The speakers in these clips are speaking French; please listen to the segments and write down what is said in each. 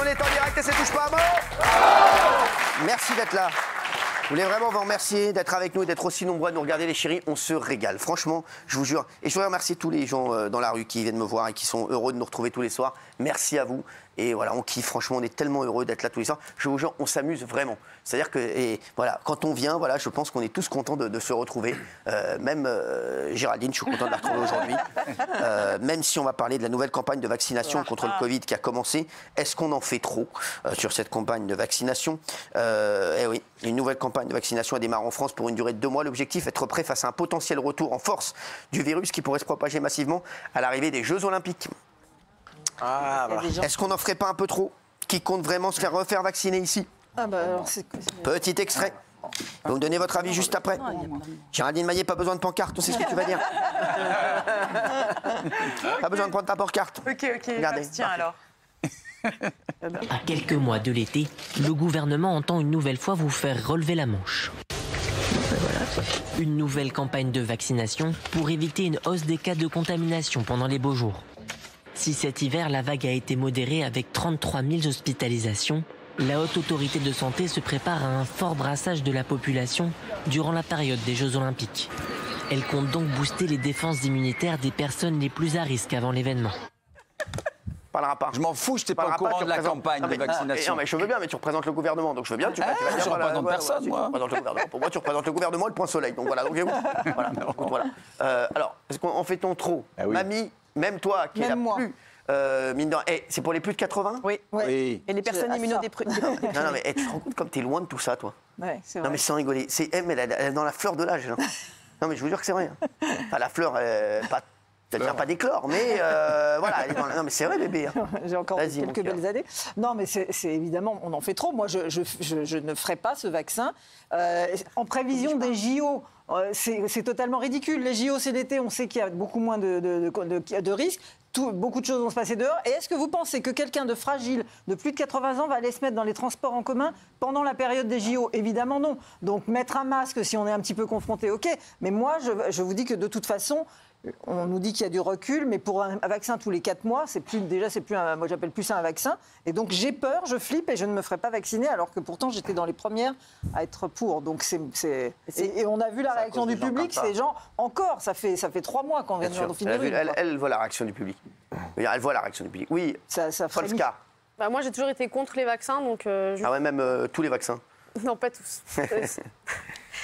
on est en direct et ça touche pas à mort. Merci d'être là. Je voulais vraiment vous remercier d'être avec nous, d'être aussi nombreux à nous regarder les chéris. On se régale, franchement, je vous jure. Et je voudrais remercier tous les gens dans la rue qui viennent me voir et qui sont heureux de nous retrouver tous les soirs. Merci à vous. Et voilà, on kiffe, franchement, on est tellement heureux d'être là tous les soirs. Je vous jure, on s'amuse vraiment. C'est-à-dire que, et voilà, quand on vient, voilà, je pense qu'on est tous contents de se retrouver. Même Géraldine, je suis content de la retrouver aujourd'hui. Même si on va parler de la nouvelle campagne de vaccination contre le Covid qui a commencé, est-ce qu'on en fait trop sur cette campagne de vaccination? Eh oui, une nouvelle campagne de vaccination a démarré en France pour une durée de 2 mois. L'objectif, être prêt face à un potentiel retour en force du virus qui pourrait se propager massivement à l'arrivée des Jeux Olympiques. Ah, voilà. Est-ce qu'on n'en ferait pas un peu trop? Qui compte vraiment se faire refaire vacciner ici? Ah bah alors c'est... Petit extrait. Vous me donnez votre avis juste après. Géraldine Maillet, pas besoin de pancarte, on sait ce que tu vas dire. Pas besoin de prendre ta pancarte. Ok, regardez. Tiens alors. À quelques mois de l'été, le gouvernement entend une nouvelle fois vous faire relever la manche. Une nouvelle campagne de vaccination pour éviter une hausse des cas de contamination pendant les beaux jours. Si cet hiver, la vague a été modérée avec 33 000 hospitalisations, la Haute Autorité de Santé se prépare à un fort brassage de la population durant la période des Jeux Olympiques. Elle compte donc booster les défenses immunitaires des personnes les plus à risque avant l'événement. Parlera pas. Je m'en fous, je n'étais pas au courant de la campagne de vaccination. Non, mais je veux bien, mais tu représentes le gouvernement, donc je veux bien. Tu vas je ne représente personne, moi. Pour moi, tu représentes le gouvernement et le point soleil. Donc voilà, donc voilà. Alors, est-ce qu'on fait-on trop? Mamie, même toi, qui est la plus... mine de rien, c'est pour les plus de 80? Oui. Et les personnes immunodéprimées. Non, mais tu te rends compte comme t'es loin de tout ça, toi? Ouais, c'est vrai. Non, mais sans rigoler. Mais elle est dans la fleur de l'âge. Non, mais je vous jure que c'est vrai. Enfin, la fleur, elle ne vient pas d'éclore, mais voilà. Elle est dans la... Non, mais c'est vrai, bébé. J'ai encore quelques belles années. Non, mais c'est évidemment, on en fait trop. Moi, je ne ferai pas ce vaccin. En prévision des JO, c'est totalement ridicule. Les JO, c'est l'été, on sait qu'il y a beaucoup moins de risques. Beaucoup de choses vont se passer dehors. Et est-ce que vous pensez que quelqu'un de fragile, de plus de 80 ans, va aller se mettre dans les transports en commun pendant la période des JO? Évidemment non. Donc mettre un masque si on est un petit peu confronté, ok. Mais moi, je vous dis que de toute façon, on nous dit qu'il y a du recul, mais pour un vaccin tous les 4 mois, moi j'appelle plus ça un vaccin. Et donc j'ai peur, je flippe et je ne me ferai pas vacciner, alors que pourtant j'étais dans les premières à être pour. Donc et on a vu la réaction du public, ces gens, encore, ça fait 3 mois qu'on vient de finir. Elle voit la réaction du public. Elle voit la réaction du public. Oui, ça Polska. Moi j'ai toujours été contre les vaccins, donc... Ah ouais, même tous les vaccins? Non, pas tous.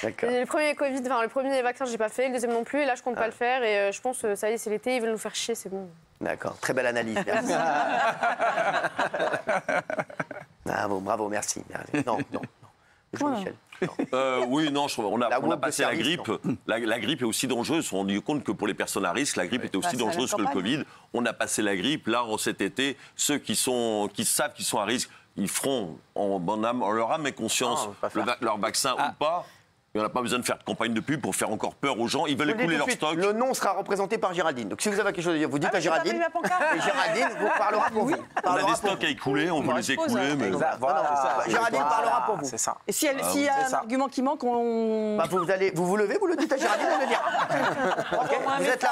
D'accord. Le premier vaccin, j'ai pas fait, le deuxième non plus, et là je compte pas le faire, et je pense ça y est, c'est l'été, ils veulent nous faire chier, c'est bon. D'accord, très belle analyse. Merci. Bravo, merci. Non. Jean-Michel. Oui, non, on a passé la grippe. La grippe est aussi dangereuse. On s'est rendu compte que pour les personnes à risque, la grippe était aussi dangereuse que le Covid. On a passé la grippe. Là, cet été, ceux qui savent qu'ils sont à risque, ils feront en leur âme et conscience leur vaccin ou pas. Et on n'a pas besoin de faire de campagne de pub pour faire encore peur aux gens. Ils veulent écouler leur stock. Le nom sera représenté par Géraldine. Donc si vous avez quelque chose à dire, vous dites à Géraldine. Et Géraldine vous parlera pour vous. On a des stocks à écouler, on veut les écouler. Mais... Géraldine parlera pour vous. C'est ça. Et s'il y a un argument qui manque, on... Vous levez, vous le dites à Géraldine, elle le dira. Vous êtes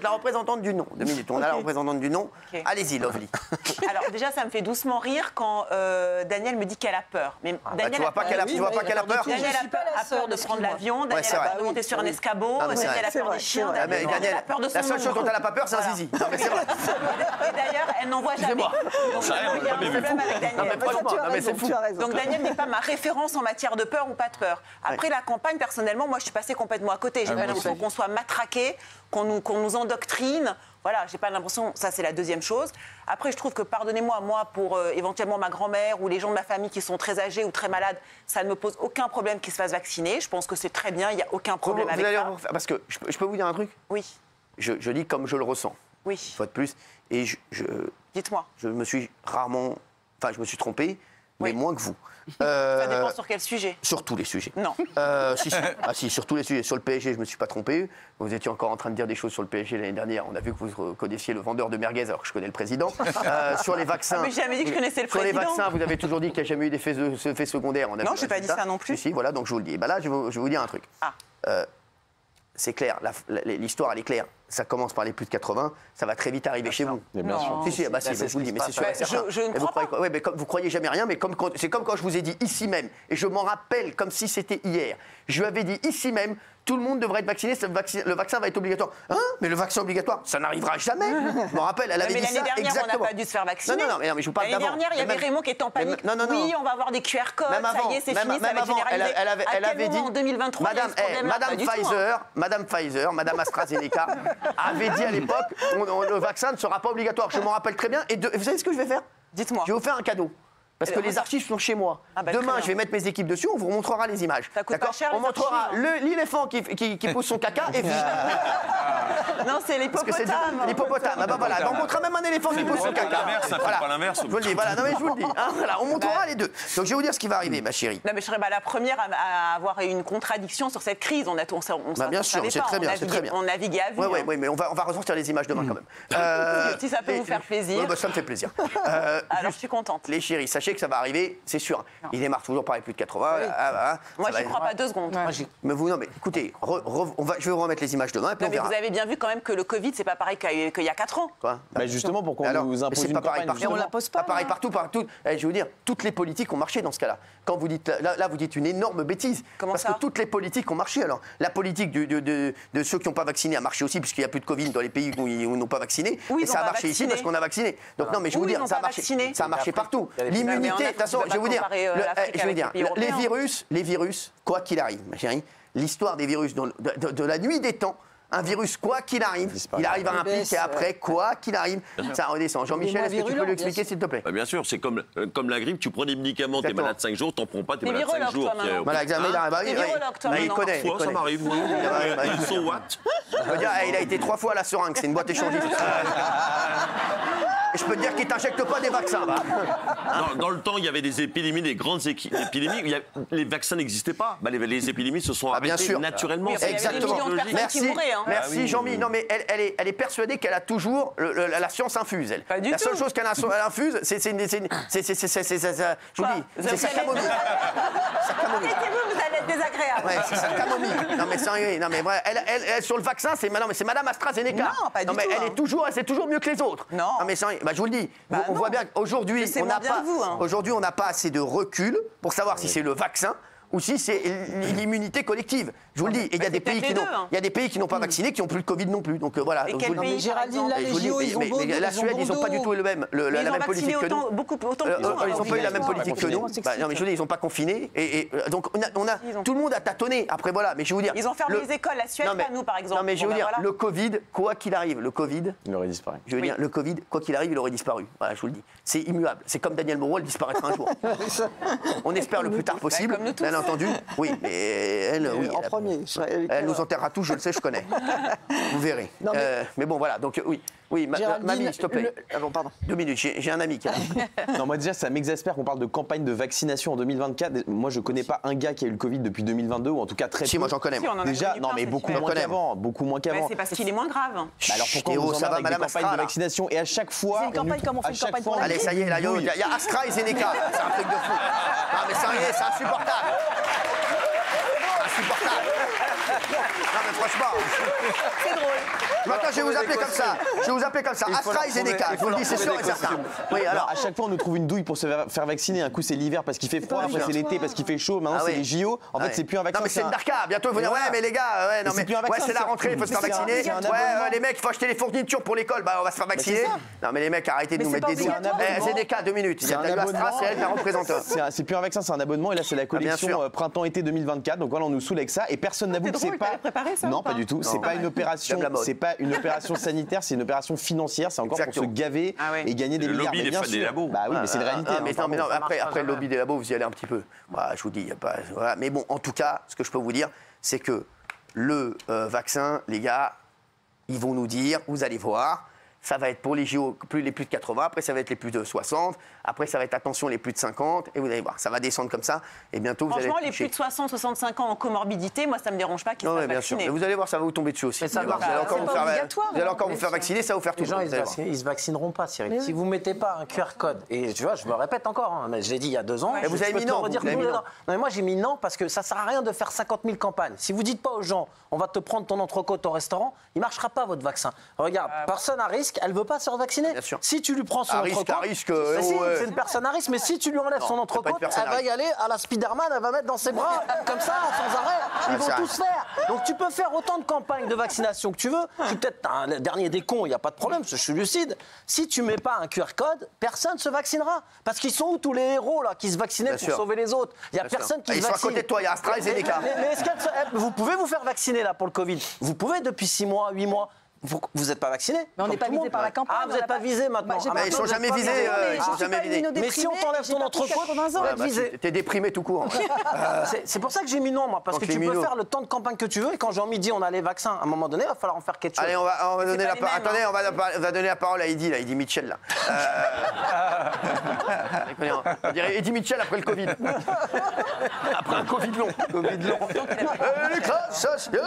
la représentante du nom. 2 minutes, on a la représentante du nom. Allez-y, Lovely. Alors déjà, ça me fait doucement rire quand Daniel me dit qu'elle a peur. Mais Daniel tu vois pas qu'elle a peur? Daniel a peur de prendre l'avion, Daniel a peur de monter sur un escabeau, Daniel a peur des chiens, Daniel a peur de son La seule chose dont elle n'a pas peur, c'est un zizi. Non, mais c'est vrai. Et d'ailleurs, elle n'en voit jamais. Donc il y a un problème avec Daniel. Donc Daniel n'est pas ma référence en matière de peur ou pas de peur. Après la campagne, personnellement, moi je suis passée complètement à côté. J'ai pas l'impression qu'on soit matraqué, qu'on nous endoctrine. Voilà, j'ai pas l'impression, ça c'est la deuxième chose. Après, je trouve que, pardonnez-moi, moi, pour éventuellement ma grand-mère ou les gens de ma famille qui sont très âgés ou très malades, ça ne me pose aucun problème qu'ils se fassent vacciner. Je pense que c'est très bien, il n'y a aucun problème avec ça. Parce que je peux vous dire un truc? Oui. Je dis comme je le ressens. Oui. Une fois de plus. Et dites-moi. Je me suis trompé, mais moins que vous. Ça dépend sur quel sujet? Sur tous les sujets. Non. Si, sur tous les sujets. Sur le PSG, je ne me suis pas trompé. Vous étiez encore en train de dire des choses sur le PSG l'année dernière. On a vu que vous connaissiez le vendeur de merguez alors que je connais le président. Sur les vaccins... mais j'ai jamais dit que je connaissais le président. Sur les vaccins, vous avez toujours dit qu'il n'y a jamais eu d'effets secondaires. Non, je n'ai pas dit ça non plus. Si, voilà, donc je vous le dis. Et là, je vais vous dire un truc. C'est clair, l'histoire, elle est claire. ça commence par les plus de 80, ça va très vite arriver chez vous. Bien sûr. Si, je vous le dis, mais c'est sûr. Je ne crois pas. Oui, mais vous croyez jamais rien, mais c'est comme quand je vous ai dit ici même, et je m'en rappelle comme si c'était hier. Je lui avais dit ici même, tout le monde devrait être vacciné, le vaccin va être obligatoire. Hein? Mais le vaccin obligatoire, ça n'arrivera jamais. Je me rappelle, elle avait dit ça exactement. Mais l'année dernière, on n'a pas dû se faire vacciner. Non, mais je vous parle d'avant. L'année dernière, il y avait Raymond qui était en panique. Oui, on va avoir des QR codes, ça y est, c'est fini, ça va être généralisé. Elle avait dit, en 2023, Madame Pfizer, Madame AstraZeneca avait dit à l'époque, le vaccin ne sera pas obligatoire. Je m'en rappelle très bien. Et vous savez ce que je vais faire? Dites-moi. Je vais vous faire un cadeau. Parce que les archives sont chez moi. Demain, je vais mettre mes équipes dessus, on vous montrera les images. Ça coûte pas cher, on montrera l'éléphant qui pousse son caca et puis... Non, c'est l'hippopotame. L'hippopotame. Ah bah voilà, on montrera même un éléphant qui pousse son caca. Ça fait pas l'inverse. Je vous le dis, voilà, non mais je vous le dis. Voilà, on montrera les deux. Donc je vais vous dire ce qui va arriver, ma chérie. Non mais je serais la première à avoir une contradiction sur cette crise. Bien sûr, c'est très bien, c'est très bien. On naviguait à vue. Oui, mais on va ressortir les images demain quand même. Si ça peut vous faire plaisir. Ça me fait plaisir. Alors je suis contente. Les chéris, sachez que ça va arriver. C'est sûr. Il démarre toujours par les plus de 80. Moi, j'y crois pas 2 secondes. Mais non, mais écoutez, je vais vous remettre les images demain et puis on verra. Vous avez bien vu quand même que le Covid, c'est pas pareil qu'il y a 4 ans. Quoi? Justement, pour qu'on nous impose une campagne. Mais on la pose pas. Pas pareil partout. Je vais vous dire, toutes les politiques ont marché dans ce cas-là. Quand vous dites, là, vous dites une énorme bêtise. Comment parce ça? que toutes les politiques ont marché. Alors, la politique de ceux qui n'ont pas vacciné a marché aussi, puisqu'il n'y a plus de Covid dans les pays où ils n'ont pas vacciné. Oui, et ça a marché ici parce qu'on a vacciné. Donc non, mais je vais vous dire, ça a marché partout. L'immunité, de toute façon, je vais vous dire. Je veux dire, les virus, quoi qu'il arrive, ma chérie, l'histoire des virus de la nuit des temps, un virus, quoi qu'il arrive, il arrive à un pic et après, quoi qu'il arrive, ça redescend. Jean-Michel, est-ce que tu peux l'expliquer, s'il te plaît? Bien sûr, c'est comme la grippe, tu prends des médicaments, t'es malade 5 jours, t'en prends pas, t'es malade 5 jours. Voilà, il connaît. Toi, ça m'arrive, moi. Ils sont what? Je veux dire, il a été 3 fois à la seringue, c'est une boîte échangiste. Et je peux te dire qu'ils ne t'injectent pas des vaccins. Dans le temps, il y avait des épidémies, des grandes épidémies. Les vaccins n'existaient pas. Les épidémies se sont arrêtées naturellement. Exactement. Merci Jean-Mi. Non, mais elle est persuadée qu'elle a toujours la science infuse. Elle. Pas du tout. La seule chose qu'elle infuse, c'est je vous dis, c'est sa camomille. Arrêtez-vous, vous allez être désagréable. Ouais, c'est sa camomille. Non mais sérieux, non mais vrai. Elle sur le vaccin, c'est Madame AstraZeneca. Non, pas du tout. Elle est toujours mieux que les autres. Non. Mais sérieux, je vous le dis. On voit bien qu'aujourd'hui, on n'a pas assez de recul pour savoir si c'est le vaccin ou si c'est l'immunité collective. Je vous le dis. Et il y a des pays qui n'ont pas vacciné, qui n'ont plus de Covid non plus. Donc voilà. Et quel pays, Géraldine, là, les JO, ils ont beau. Mais la Suède, ils n'ont pas du tout la même politique que nous. Ils n'ont pas eu la même politique que nous. Non, mais je vous dis, ils n'ont pas confiné. Et donc tout le monde a tâtonné. Après voilà. Mais je vais vous dire. Ils ont fermé les écoles. La Suède, pas nous, par exemple. Non, mais je vais vous dire, le Covid, quoi qu'il arrive, il aurait disparu. Je veux dire, le Covid, quoi qu'il arrive, il aurait disparu. Voilà, je vous le dis. C'est immuable. C'est comme Daniel Moreau, elle disparaîtra un jour. On espère le plus tard possible, bien entendu. Oui, mais elle, oui. En premier. Elle nous enterrera tous, je le sais, je connais. Vous verrez. Mais bon, voilà. Donc, oui, mamie, s'il te plaît. Pardon. 2 minutes, j'ai un ami qui a. Non, moi déjà, ça m'exaspère qu'on parle de campagne de vaccination en 2024. Moi, je connais pas un gars qui a eu le Covid depuis 2022, ou en tout cas très peu. Si, moi j'en connais. Déjà, non, mais beaucoup moins qu'avant. C'est parce qu'il est moins grave. Alors pourquoi on nous emmerde avec des campagnes de vaccination et à chaque fois. C'est une campagne comme on fait une campagne pour la Allez, ça y est, là, il y a Astra et Zeneca. C'est un truc de fou. Non, mais sérieux, c'est insupportable. Non mais franchement. C'est drôle. Maintenant, je vais vous appeler comme ça. Astra et Zeneca. Je vous le dis, c'est sûr et certain. Oui, alors. À chaque fois, on nous trouve une douille pour se faire vacciner. Un coup, c'est l'hiver parce qu'il fait froid. Après, c'est l'été parce qu'il fait chaud. Maintenant, c'est les JO. En fait, c'est plus un vaccin. Non, mais c'est une darka. Bientôt, vous dire, ouais, mais les gars, non, mais c'est la rentrée, il faut se faire vacciner. Ouais, les mecs, il faut acheter les fournitures pour l'école. Bah, on va se faire vacciner. Non, mais les mecs, arrêtez de nous mettre des douilles. Zeneca, 2 minutes. Il y a eu Astra, c'est elle qui la représente. C'est plus un vaccin, c'est un abonnement. Et là, c'est la collection printemps-été 2024. Donc voilà, on nous saoule avec ça. Et personne n'avoue que c'est pas. Non, pas du tout. C'est pas une opération. C'est pas une opération sanitaire, c'est une opération financière. C'est encore pour se gaver et gagner des milliards. Le lobby des labos. Bah oui, mais c'est une réalité. Mais non, après le lobby des labos, vous y allez un petit peu. Je vous dis, il n'y a pas. Voilà. Mais bon, en tout cas, ce que je peux vous dire, c'est que le vaccin, les gars, ils vont nous dire, vous allez voir, ça va être pour les JO les plus de 80, après ça va être les plus de 60, après ça va être attention les plus de 50, et vous allez voir, ça va descendre comme ça, et bientôt vous allez Franchement, les plus de 60, 65 ans en comorbidité, moi ça me dérange pas qu'ils soient vaccinés. Bien sûr, mais vous allez voir, ça va vous tomber dessus aussi. Vous allez encore vous faire vacciner, ça va vous faire tout. Les gens, ils se vaccineront pas, Cyril. Si vous mettez pas un QR code, et tu vois, je me répète encore, mais je l'ai dit il y a 2 ans. Vous avez mis non. Non, mais moi j'ai mis non parce que ça sert à rien de faire 50 000 campagnes. Si vous dites pas aux gens, on va te prendre ton entrecôte au restaurant, il marchera pas votre vaccin. Regarde, personne à risque, elle veut pas se revacciner. Bien sûr. Si tu lui prends son entrecôte, c'est une personne à risque, mais si tu lui enlèves son entrecôte, elle va y aller à la Spider-Man, elle va mettre dans ses bras comme ça, sans arrêt. Ils vont tous faire. Donc tu peux faire autant de campagnes de vaccination que tu veux. Je suis peut-être un dernier des cons, il n'y a pas de problème, je suis lucide. Si tu mets pas un QR code, personne se vaccinera. Parce qu'ils sont où tous les héros là qui se vaccinaient pour sauver les autres? Il n'y a personne qui se vaccine. Ils sont à côté de toi, il y a AstraZeneca. Mais vous pouvez vous faire vacciner là pour le Covid. Vous pouvez depuis 6 mois, 8 mois. Vous n'êtes pas vacciné? Mais on n'est pas visé par la campagne. Ah, vous n'êtes pas visé maintenant. Ils sont jamais visés. Mais si on t'enlève ton entrecôte, tu vas être visé. T'es déprimé tout court. C'est pour ça que j'ai mis non, moi, parce que tu peux faire le temps de campagne que tu veux. Et quand Jean-Mi dit on a les vaccins, à un moment donné, il va falloir en faire quelque chose. Allez, on va donner la parole. Attendez, on va donner la parole à Eddie Mitchell là. On dirait Eddie Mitchell après le Covid. Après un Covid long. Les classes sociales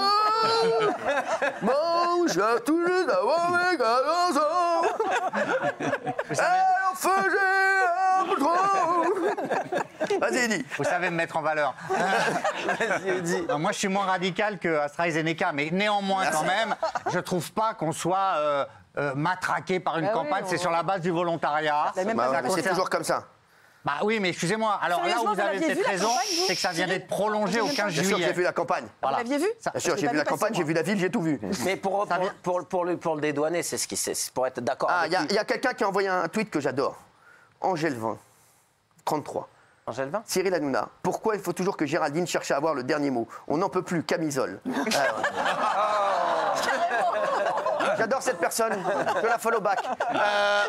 mangent à tous les avoir avec un enfant. Elle en faisait un peu trop. Vas-y, Eddie. Vous savez me mettre en valeur. Vas-y, Eddie. Moi, je suis moins radical que AstraZeneca, mais néanmoins, quand même, je trouve pas qu'on soit matraqué par une campagne. C'est sur la base du volontariat. C'est toujours comme ça. Bah oui, mais excusez-moi. Alors là où vous avez peut-être raison, c'est que ça vient d'être prolongé au 15 juillet. Bien sûr, j'ai vu la campagne. Vous l'aviez vu? Bien sûr, j'ai vu la campagne, j'ai vu la ville, j'ai tout vu. Mais pour le dédouaner, c'est pour être d'accord. Ah, il y a quelqu'un qui a envoyé un tweet que j'adore. Angèle 20, 33. Angèle 20 Cyril Hanouna, pourquoi il faut toujours que Géraldine cherche à avoir le dernier mot? On n'en peut plus, camisole. J'adore cette personne. Je la follow back.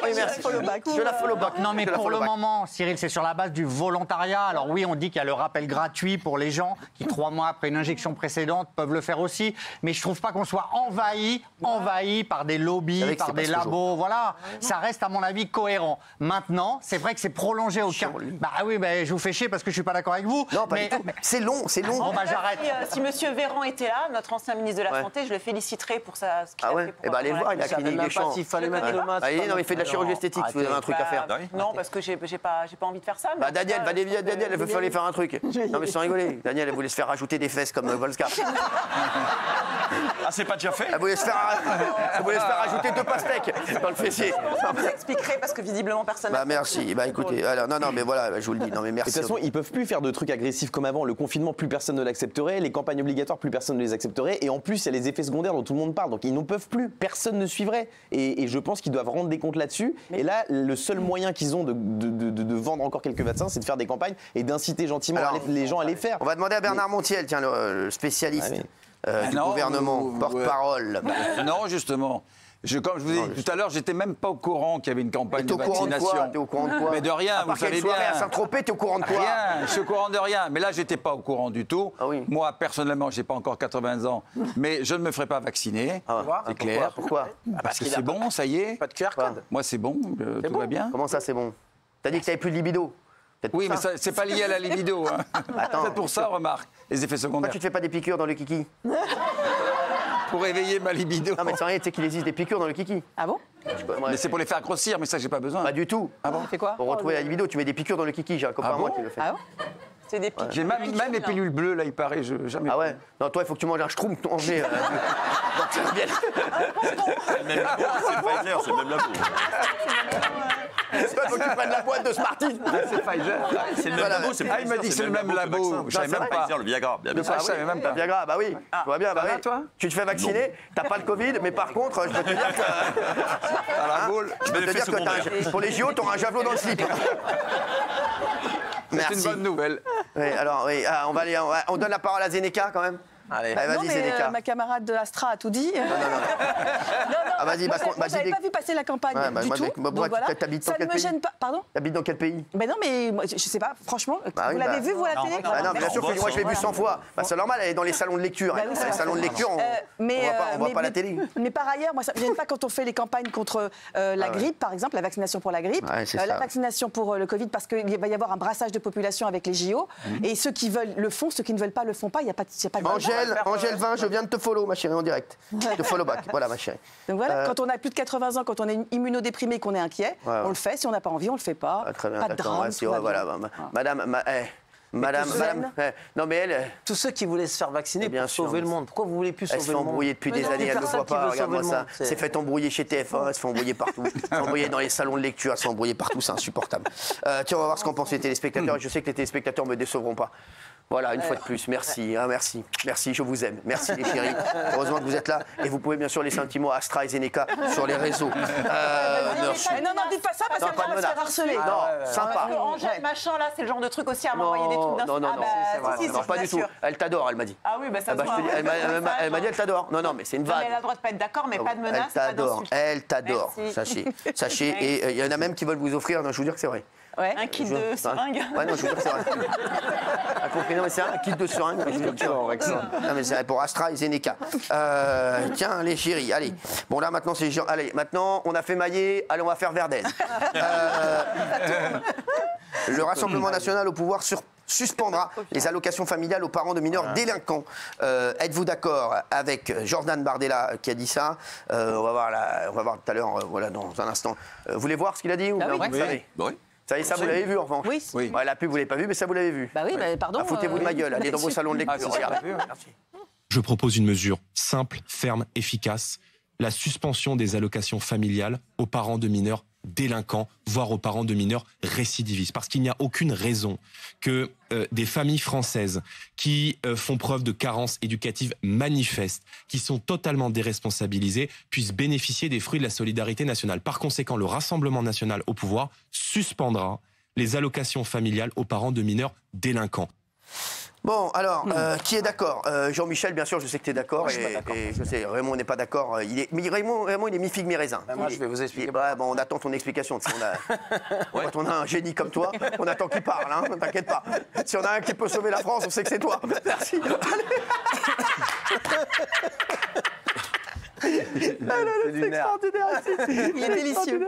Oui, merci. Je la follow back. Non, mais pour le moment, Cyril, c'est sur la base du volontariat. Alors oui, on dit qu'il y a le rappel gratuit pour les gens qui, 3 mois après une injection précédente, peuvent le faire aussi. Mais je trouve pas qu'on soit envahi par des lobbies, par des labos. Voilà. Ça reste, à mon avis, cohérent. Maintenant, c'est vrai que c'est prolongé au 15. Bah oui, je vous fais chier parce que je suis pas d'accord avec vous. Non, pas du tout. C'est long, c'est long. Bon, j'arrête. Si monsieur Véran était là, notre ancien ministre de la Santé, je le féliciterais pour ce qu'il a fait pour allez voir, il a clinique des champs. S'il fallait mettre le masque. Non, il fait de la chirurgie esthétique si vous avez un truc à faire. Non, parce que j'ai pas envie de faire ça. Daniel, elle veut aller faire un truc. Non, mais sans rigoler. Daniel, elle voulait se faire rajouter des fesses comme Volska. Ah, c'est pas déjà fait? Elle voulait se faire rajouter 2 pastèques dans le fessier. Je vous expliquerai parce que visiblement personne n'a. Merci. Écoutez, non, mais voilà, je vous le dis. Non, mais merci. De toute façon, ils peuvent plus faire de trucs agressifs comme avant. Le confinement, plus personne ne l'accepterait. Les campagnes obligatoires, plus personne ne les accepterait. Et en plus, il y a les effets secondaires dont tout le monde parle. Donc ils n'en peuvent plus. Personne ne suivrait. Et je pense qu'ils doivent rendre des comptes là-dessus. Et là, le seul moyen qu'ils ont de vendre encore quelques vaccins, c'est de faire des campagnes et d'inciter gentiment les gens à les faire. On va demander à Bernard Montiel, tiens, le spécialiste du gouvernement, porte-parole. Non, justement. Comme je vous ai dit tout à l'heure, j'étais même pas au courant qu'il y avait une campagne de vaccination. T'es au courant de quoi? Mais de rien, vous savez bien. À Saint-Tropez, t'es au courant de quoi? Rien, je suis au courant de rien. Mais là, j'étais pas au courant du tout. Ah oui. Moi, personnellement, j'ai pas encore 80 ans, mais je ne me ferai pas vacciner. C'est clair. Pourquoi? Parce que c'est bon, ça y est. Pas de QR code. Moi, c'est bon, tout va bien. Comment ça, c'est bon? T'as dit que t'avais plus de libido. Oui, mais c'est pas lié à la libido. C'est pour ça, remarque, les effets secondaires. Pourquoi tu te fais pas des piqûres dans le kiki? Pour éveiller ma libido. Non, mais c'est rien, tu sais qu'il existe des piqûres dans le kiki. Ah bon? Mais c'est pour les faire grossir, mais ça, j'ai pas besoin. Pas du tout. Ah bon? C'est quoi? Pour retrouver la libido, tu mets des piqûres dans le kiki. J'ai un copain à moi qui le fait. Ah bon? C'est des piqûres. J'ai même les pilules bleues, là, il paraît. Jamais. Ah ouais? Non, toi, il faut que tu manges un schtroumpf mangé. Donc ça va bien. C'est le même labo, c'est Pfizer, c'est le même labo. C'est pas, faut que tu prennes la boîte de Smarties. C'est Pfizer. C'est le même labo, c'est il m'a dit que c'est le même labo. Je savais même pas. Le Viagra. Je savais même pas. Le Viagra, bah oui. Tu vois bien, bah oui. Toi? Tu te fais vacciner, t'as pas le Covid, mais par contre, je peux te dire que. Je peux te dire que pour les JO, t'auras un javelot dans le slip. C'est une bonne nouvelle. Oui, alors, on donne la parole à Zeneca quand même. Allez. Vas-y, Zénéka. Ma camarade de Astra a tout dit. Non, vas-y, j'avais pas vu passer la campagne du tout. T'habites dans quel pays? Pardon? T'habites dans quel pays? Mais non, mais je sais pas, franchement, vous l'avez vu, vous, à la télé? Non, bien sûr que moi, je l'ai vu 100 fois. C'est normal, elle est dans les salons de lecture. Dans les salons de lecture, on voit pas la télé. Mais par ailleurs, moi, ça ne me gêne pas quand on fait les campagnes contre la grippe, par exemple, la vaccination pour la grippe, la vaccination pour le Covid, parce qu'il va y avoir un brassage de population avec les JO. Et ceux qui veulent le font, ceux qui ne veulent pas le font pas. Il n'y a pas de Angèle 20, je viens de te follow, ma chérie, en direct. De follow back. Voilà, ma chérie. Donc voilà, quand on a plus de 80 ans, quand on est immunodéprimé, qu'on est inquiet, on le fait. Si on n'a pas envie, on le fait pas. Très bien, pas de drame. Madame, non mais elle... Tous ceux qui voulaient se faire vacciner pour sauver le monde. Pourquoi vous voulez plus sauver le monde? Elle se fait embrouiller depuis des années, elle ne le voit pas, regarde-moi ça. Elle s'est fait embrouiller chez TF1, elle se fait embrouiller partout. Elle se fait embrouiller dans les salons de lecture, elle se fait embrouiller partout, c'est insupportable. Tiens, on va voir ce qu'en pensent les téléspectateurs, et je sais que les téléspectateurs ne me décevront pas. Voilà, une fois de plus, merci, merci, je vous aime. Merci les chéris, heureusement que vous êtes là. Et vous pouvez bien sûr laisser un petit mot à Astra et Zénéka sur les réseaux. Non, dites pas ça, parce qu'elle va se faire harceler. Non, sympa. Angèle, machin, là, c'est le genre de truc aussi à m'envoyer des trucs Non, pas du tout. Elle t'adore, elle m'a dit. Ah oui, ça se voit. Elle m'a dit, elle t'adore. Non, mais c'est une vague. Elle a le droit de pas être d'accord, mais pas de menace. Elle t'adore, sachez. Et il y en a même qui veulent vous offrir, je vous dire que c'est vrai. Ouais. Un kit de seringues. Ouais, non, je veux dire que c'est vrai. Non, mais c'est un kit de seringues. Non, mais c'est pour Astra et Zénéka. Tiens, les chéris, allez. Bon, là, maintenant, c'est... Allez, maintenant, on a fait Maillet, allez, on va faire Verdez. Le Rassemblement national au pouvoir suspendra les allocations familiales aux parents de mineurs délinquants. Êtes-vous d'accord avec Jordan Bardella qui a dit ça? On va voir tout à l'heure, voilà, dans un instant. Vous voulez voir ce qu'il a dit ou non? Oui. Ça, vous l'avez vu, en revanche? Oui. Ouais, la pub, vous ne l'avez pas vu, mais ça, vous l'avez vu. Bah oui, pardon. Foutez-vous de ma gueule, allez dans vos salons de lecture. Merci. Je propose une mesure simple, ferme, efficace. La suspension des allocations familiales aux parents de mineurs délinquants, voire aux parents de mineurs récidivistes. Parce qu'il n'y a aucune raison que des familles françaises qui font preuve de carences éducatives manifestes, qui sont totalement déresponsabilisées, puissent bénéficier des fruits de la solidarité nationale. Par conséquent, le Rassemblement national au pouvoir suspendra les allocations familiales aux parents de mineurs délinquants. Bon, alors, qui est d'accord? Jean-Michel, bien sûr, je sais que tu es d'accord. Et je sais, Raymond n'est pas d'accord. Mais Raymond, il est mi-figue, mi-raisin. Moi, je vais vous expliquer. Bon, on attend ton explication. Quand on a un génie comme toi, on attend qu'il parle, hein, ne t'inquiète pas. Si on a un qui peut sauver la France, on sait que c'est toi. Merci. C'est extraordinaire. Il est délicieux.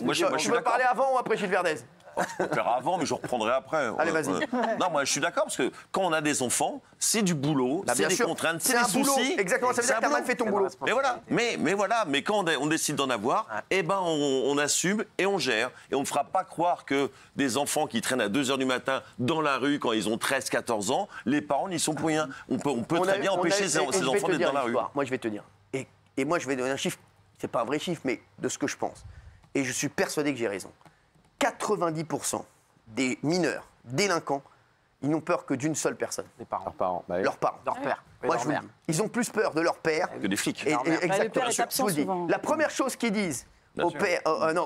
Moi, je veux parler avant ou après Gilles Verdez? Je peux faire avant, mais je reprendrai après. Allez, vas-y. Non, moi, je suis d'accord, parce que quand on a des enfants, c'est du boulot, c'est des contraintes, c'est des soucis. Exactement, ça veut dire que tu as mal fait ton boulot. Mais voilà, mais quand on décide d'en avoir, eh ben, on assume et on gère. Et on ne fera pas croire que des enfants qui traînent à 2h du matin dans la rue quand ils ont 13-14 ans, les parents n'y sont pour rien. On peut très bien empêcher ces enfants d'être dans la rue. Moi, je vais te dire. Et moi, je vais donner un chiffre, c'est pas un vrai chiffre, mais de ce que je pense. Et je suis persuadé que j'ai raison. 90% des mineurs délinquants, ils n'ont peur que d'une seule personne. Les parents. Leurs parents. Bah oui. Leurs parents. Leur père. Moi, je vous le dis. Ils ont plus peur de leur père que des flics. Exactement. Le père est absent souvent. La première chose qu'ils disent au père,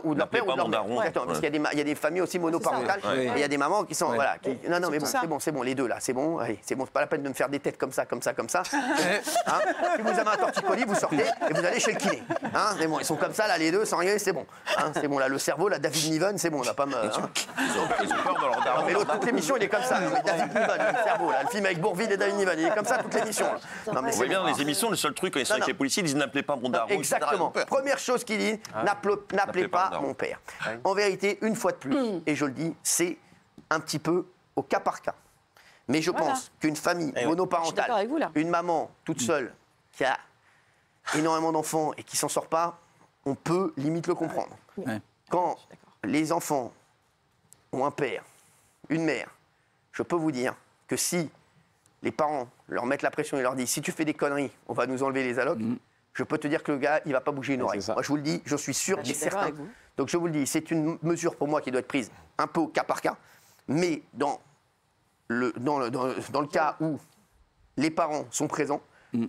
ou de leur père ou de leur mère. Parce qu'il y a des familles aussi monoparentales. Et il y a des mamans qui sont... Voilà, non, mais bon, c'est bon, les deux là, c'est bon. Allez, c'est bon, c'est pas la peine de me faire des têtes comme ça. Hein, si vous avez un torticolis, vous sortez et vous allez chez le kiné. Hein, c'est bon, ils sont comme ça là, les deux, sans rien, c'est bon. Hein, c'est bon, là, le cerveau, là, David Niven, c'est bon, on n'a pas... Ils ont peur de leur daron. Mais l'autre, toute l'émission, il est comme ça. David Niven, le cerveau, là, le film avec Bourvil et David Niven, il est comme ça toute l'émission. Vous voyez bien, dans les émissions, le seul truc, quand ils sont avec les policiers, ils disent n'appelez pas mon daron. Exactement. Première chose qu'il dit, n'appelez pas mon père. En vérité, une fois de plus, et je le dis, c'est un petit peu au cas par cas. Mais je pense qu'une famille monoparentale, une maman toute seule qui a énormément d'enfants et qui s'en sort pas, on peut limite le comprendre. Quand les enfants ont un père, une mère, je peux vous dire que si les parents leur mettent la pression et leur disent si tu fais des conneries, on va nous enlever les allocs, je peux te dire que le gars, il ne va pas bouger une oreille. Moi, je vous le dis, je suis sûr et certain. Donc, je vous le dis, c'est une mesure pour moi qui doit être prise un peu au cas par cas. Mais dans le cas où les parents sont présents,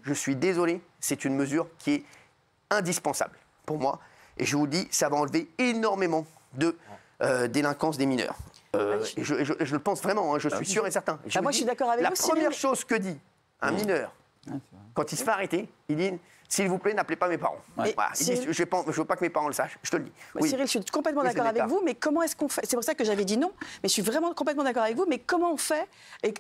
je suis désolé, c'est une mesure qui est indispensable pour moi. Et je vous le dis, ça va enlever énormément de délinquance des mineurs. Et je le pense vraiment, hein, je suis sûr et certain. Moi, je suis d'accord avec vous. La première chose que dit un mineur, quand il se fait arrêter, il dit s'il vous plaît, n'appelez pas mes parents. Ouais. Voilà. Il dit, je ne veux pas que mes parents le sachent, je te le dis. Oui. Cyril, je suis complètement d'accord avec vous, mais comment est-ce qu'on fait? C'est pour ça que j'avais dit non, mais je suis vraiment complètement d'accord avec vous, mais comment on fait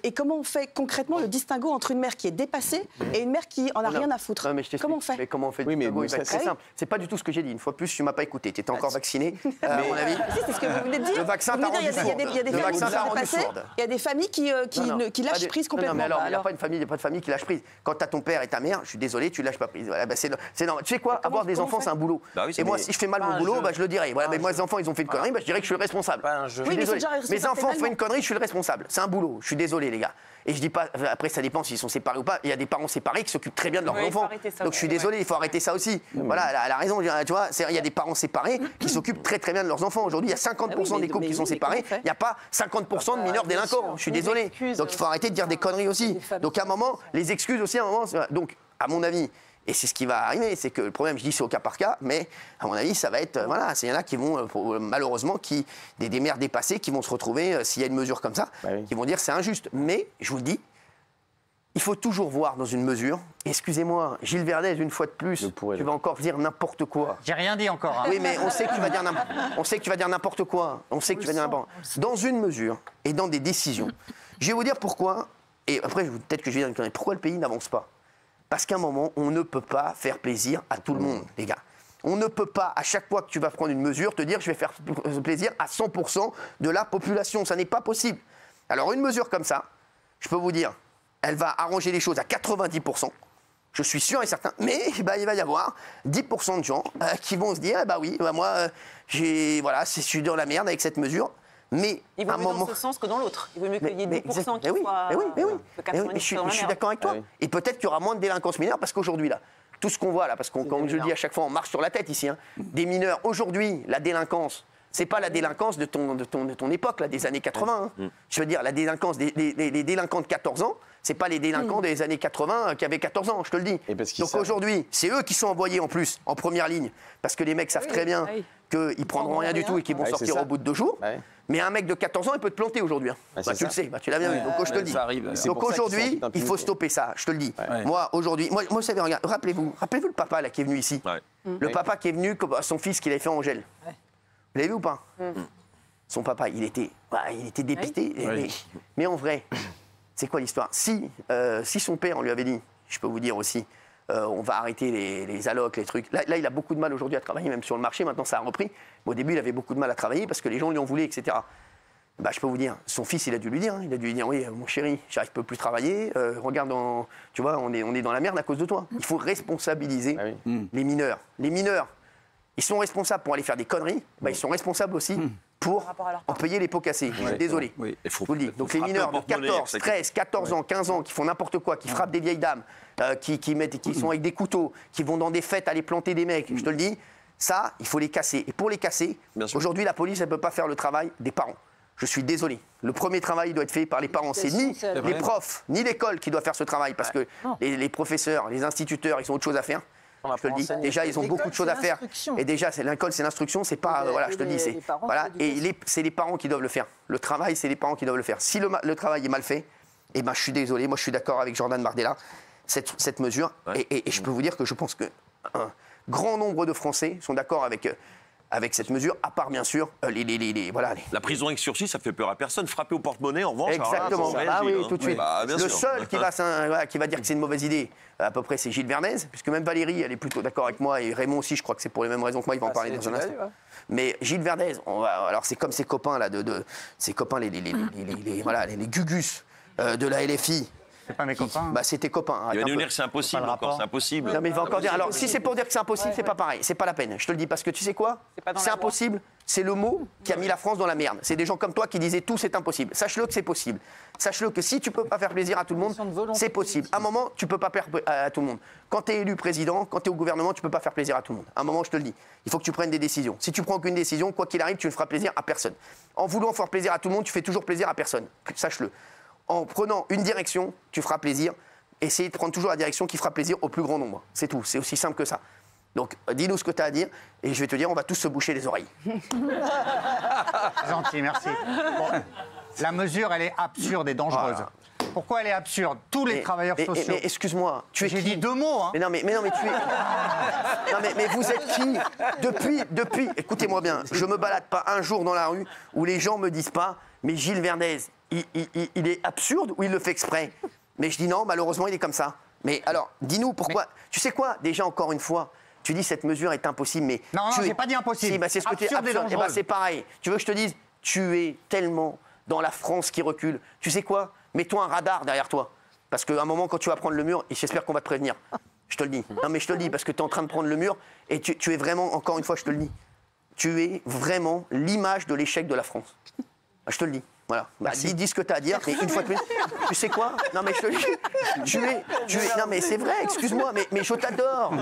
et comment on fait concrètement le distinguo entre une mère qui est dépassée et une mère qui en a rien à foutre? Comment on fait? Mais comment on fait? Oui, mais c'est simple. C'est pas du tout ce que j'ai dit. Une fois plus, tu m'as pas écouté. Tu étais encore vacciné, à mon avis. C'est ce que vous venez de dire. Le vaccin t'a rendu sourde. Il y a des familles qui sont dépassées, il y a des familles qui lâchent prise complètement. Non, mais alors, il n'y a pas de famille qui lâche prise. Quand tu as ton père et ta mère, je suis désolé, tu lâches pas prise. Voilà, c'est normal. Tu sais quoi? Avoir des enfants, c'est un boulot. Et moi, si je fais mal mon boulot, je le dirais. Voilà, mais moi, les enfants, ils ont fait une connerie, je dirais que je suis le responsable. Je suis désolé. Mes enfants font une connerie, je suis le responsable. C'est un boulot. Je suis désolé, les gars. Et je dis pas, après, ça dépend s'ils sont séparés ou pas. Il y a des parents séparés qui s'occupent très bien de leurs enfants. Donc je suis désolé, il faut arrêter ça aussi. Voilà, elle a raison. Tu vois, il y a des parents séparés qui s'occupent très très bien de leurs enfants. Aujourd'hui, il y a 50% des couples qui sont séparés. Il n'y a pas 50% de mineurs délinquants. Je suis désolé. Donc il faut arrêter de dire des conneries aussi. Donc à un moment, les excuses aussi, à un moment. Donc, à mon avis. Et c'est ce qui va arriver, c'est que le problème, je dis, c'est au cas par cas, mais à mon avis, ça va être, voilà, il y en a qui vont, malheureusement, des mères dépassées qui vont se retrouver, s'il y a une mesure comme ça, qui vont dire c'est injuste. Mais, je vous le dis, il faut toujours voir dans une mesure, excusez-moi, Gilles Verdez, une fois de plus, tu vas encore dire n'importe quoi. J'ai rien dit encore. Hein. Oui, mais on sait que tu vas dire n'importe quoi. On sait que tu vas dire n'importe quoi. Dans une mesure et dans des décisions. Je vais vous dire pourquoi, et après, peut-être que je vais dire une connerie, pourquoi le pays n'avance pas. Parce qu'à un moment, on ne peut pas faire plaisir à tout le monde, les gars. On ne peut pas, à chaque fois que tu vas prendre une mesure, te dire je vais faire plaisir à 100% de la population. Ça n'est pas possible. Alors, une mesure comme ça, je peux vous dire, elle va arranger les choses à 90%. Je suis sûr et certain. Mais il va y avoir 10% de gens qui vont se dire moi, je suis dans la merde avec cette mesure. Mais il vaut mieux dans ce sens que dans l'autre. Il vaut mieux qu'il y ait 10% qui soient... je suis d'accord avec toi. Et peut-être qu'il y aura moins de délinquance mineure parce qu'aujourd'hui, là, tout ce qu'on voit là, parce qu'on, comme je le dis à chaque fois, on marche sur la tête ici, hein, des mineurs. Aujourd'hui, la délinquance, c'est pas la délinquance de ton époque, là, des années 80. Hein. Je veux dire, la délinquance, des délinquants de 14 ans, c'est pas les délinquants des années 80 qui avaient 14 ans, je te le dis. Donc aujourd'hui, c'est eux qui sont envoyés en plus, en première ligne, parce que les mecs savent très bien qu'ils prendront rien du tout et qu'ils vont sortir au bout de 2 jours. Mais un mec de 14 ans, il peut te planter aujourd'hui. Hein. Tu le sais, tu l'as bien vu. Donc je te le dis. Donc aujourd'hui, il faut stopper ça, je te le dis. Moi, aujourd'hui, vous savez, regarde, rappelez-vous le papa là, qui est venu ici. Le papa qui est venu, son fils qu'il avait fait en gel. Vous l'avez vu ou pas? Son papa, il était dépité. Mais en vrai, c'est quoi l'histoire? Si son père, on lui avait dit, je peux vous dire aussi, on va arrêter les allocs, les trucs. Là, il a beaucoup de mal aujourd'hui à travailler, même sur le marché. Maintenant, ça a repris. Mais au début, il avait beaucoup de mal à travailler parce que les gens lui en voulaient, etc. Je peux vous dire, son fils, il a dû lui dire. Il a dû lui dire, oui, mon chéri, je ne peux plus travailler. Regarde, tu vois, on est dans la merde à cause de toi. Il faut responsabiliser les mineurs. Les mineurs, ils sont responsables pour aller faire des conneries. Ils sont responsables aussi pour en payer les pots cassés. Je suis désolé. Je vous le dis. Donc les mineurs de 14, 13, 14 ans, 15 ans qui font n'importe quoi, qui frappent des vieilles dames, qui sont avec des couteaux, qui vont dans des fêtes aller planter des mecs, je te le dis, ça, il faut les casser. Et pour les casser, aujourd'hui, la police, elle ne peut pas faire le travail des parents. Je suis désolé. Le premier travail doit être fait par les parents. C'est ni les profs, ni l'école qui doit faire ce travail, parce que les professeurs, les instituteurs, ils ont autre chose à faire. Je te le dis. Déjà, ils ont beaucoup de choses à faire. Et déjà, l'école, c'est l'instruction, c'est pas. Voilà, je te le dis. Et c'est les parents qui doivent le faire. Le travail, c'est les parents qui doivent le faire. Si le travail est mal fait, je suis désolé. Moi, je suis d'accord avec Jordan Bardella, cette mesure. Et je peux vous dire que je pense qu'un grand nombre de Français sont d'accord avec cette mesure, à part bien sûr La prison avec sursis, ça fait peur à personne. Frapper au porte-monnaie, en revanche. Exactement. Tout de suite. Le seul qui va dire que c'est une mauvaise idée, à peu près, c'est Gilles Verdez, puisque même Valérie, elle est plutôt d'accord avec moi, et Raymond aussi, je crois que c'est pour les mêmes raisons que moi, il va en parler dans un instant. Mais Gilles Verdez, alors c'est comme ses copains là, ses copains les gugus de la LFI. C'est pas mes copains. C'est tes copains. Il va nous dire que c'est impossible encore, c'est impossible. Non, mais il va encore dire. Alors, si c'est pour dire que c'est impossible, c'est pas pareil. C'est pas la peine. Je te le dis parce que tu sais quoi? C'est impossible. C'est le mot qui a mis la France dans la merde. C'est des gens comme toi qui disaient tout, c'est impossible. Sache-le que c'est possible. Sache-le que si tu peux pas faire plaisir à tout le monde, c'est possible. À un moment, tu peux pas faire à tout le monde. Quand tu es élu président, quand tu es au gouvernement, tu peux pas faire plaisir à tout le monde. À un moment, je te le dis. Il faut que tu prennes des décisions. Si tu prends aucune décision, quoi qu'il arrive, tu ne feras plaisir à personne. En voulant faire plaisir à tout le monde, tu fais toujours plaisir à personne. Sache-le. En prenant une direction, tu feras plaisir. Essayez de prendre toujours la direction qui fera plaisir au plus grand nombre. C'est tout, c'est aussi simple que ça. Donc, dis-nous ce que tu as à dire, et je vais te dire, on va tous se boucher les oreilles. Gentil, merci. Bon, la mesure, elle est absurde et dangereuse. Pourquoi elle est absurde? Tous les travailleurs sociaux. Mais excuse-moi, tu es qui? J'ai dit 2 mots. Hein. Mais non, mais tu es. Non, mais vous êtes qui? Depuis. Écoutez-moi bien, je me balade pas un jour dans la rue où les gens me disent pas, mais Gilles Verdez, il est absurde ou il le fait exprès? Mais je dis non, malheureusement, il est comme ça. Mais alors, dis-nous pourquoi. Tu sais quoi? Déjà, encore une fois. Tu dis cette mesure est impossible, mais... Non, j'ai pas dit impossible. Si, bah, c'est ce que tu es absurde. Et bah, c'est pareil. Tu veux que je te dise, tu es tellement dans la France qui recule. Tu sais quoi? Mets-toi un radar derrière toi. Parce qu'à un moment, quand tu vas prendre le mur, et j'espère qu'on va te prévenir. Je te le dis. Non, mais je te le dis, parce que tu es en train de prendre le mur, et tu es vraiment, encore une fois, je te le dis, tu es vraiment l'image de l'échec de la France. Je te le dis. Voilà. Bah, dis ce que tu as à dire, mais une fois de plus, tu sais quoi? Non, mais je te le dis, tu es. Non, mais c'est vrai, excuse-moi, mais je t'adore.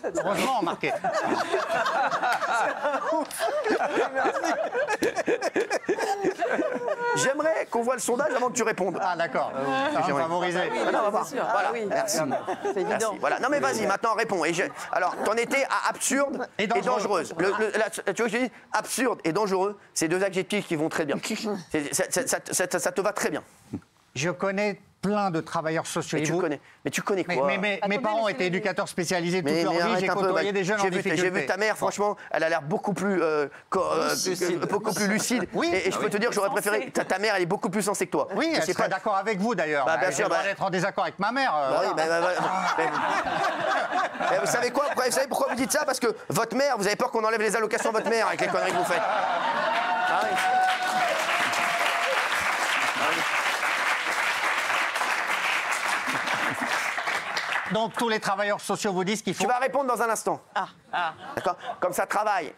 Heureusement, marqué. J'aimerais qu'on voit le sondage avant que tu répondes. Ah, d'accord. Favoriser. On va voir. Voilà, merci. C'est évident. Voilà. Non, mais vas-y, maintenant réponds. Alors, t'en étais à absurde et dangereuse. Tu veux que je dise absurde et dangereux, c'est 2 adjectifs qui vont très bien. Ça te va très bien. Je connais plein de travailleurs sociaux. Mais tu connais quoi? Mes parents étaient éducateurs spécialisés toute leur vie. J'ai côtoyé des jeunes en difficulté. J'ai vu ta mère, franchement, elle a l'air beaucoup plus lucide. Oui, et je peux te dire que j'aurais préféré... Ta mère, elle est beaucoup plus sensée que toi. Oui, elle serait d'accord avec vous, d'ailleurs. Bien sûr. Être en désaccord avec ma mère. Vous savez quoi? Vous savez pourquoi vous dites ça? Parce que votre mère, vous avez peur qu'on enlève les allocations à votre mère avec les conneries que vous faites. Ah oui. Donc tous les travailleurs sociaux vous disent qu'il faut... Tu vas répondre dans un instant. D'accord? Comme ça, travaille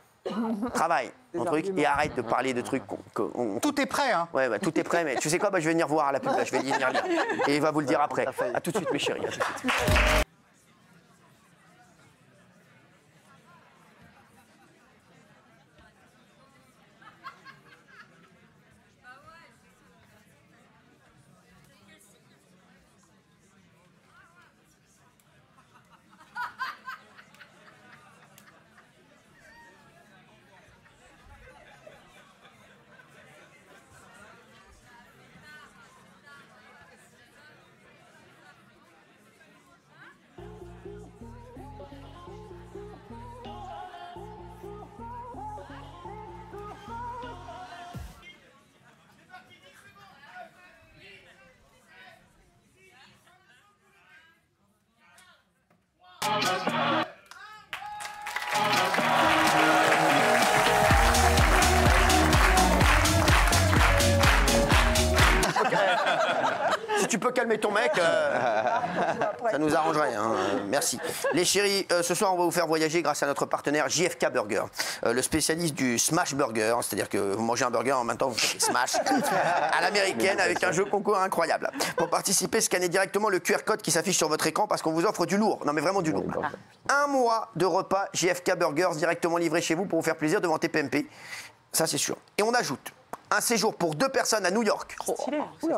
ton truc et arrête de parler de trucs Tout est prêt, hein? Ouais, tout est prêt, mais tu sais quoi? Je vais venir voir à la pub, je vais venir lire. Et il va vous le dire après. À tout de suite, mes chéris. À tout de suite. Si tu peux calmer ton mec, ça nous arrangerait. Hein. Merci. Les chéris, ce soir, on va vous faire voyager grâce à notre partenaire JFK Burger, le spécialiste du smash burger, c'est-à-dire que vous mangez un burger en même temps vous faites smash à l'américaine avec un jeu concours incroyable. Pour participer, scannez directement le QR code qui s'affiche sur votre écran parce qu'on vous offre du lourd. Non mais vraiment du lourd. 1 mois de repas JFK Burgers directement livrés chez vous pour vous faire plaisir devant TPMP. Ça c'est sûr. Et on ajoute un séjour pour 2 personnes à New York.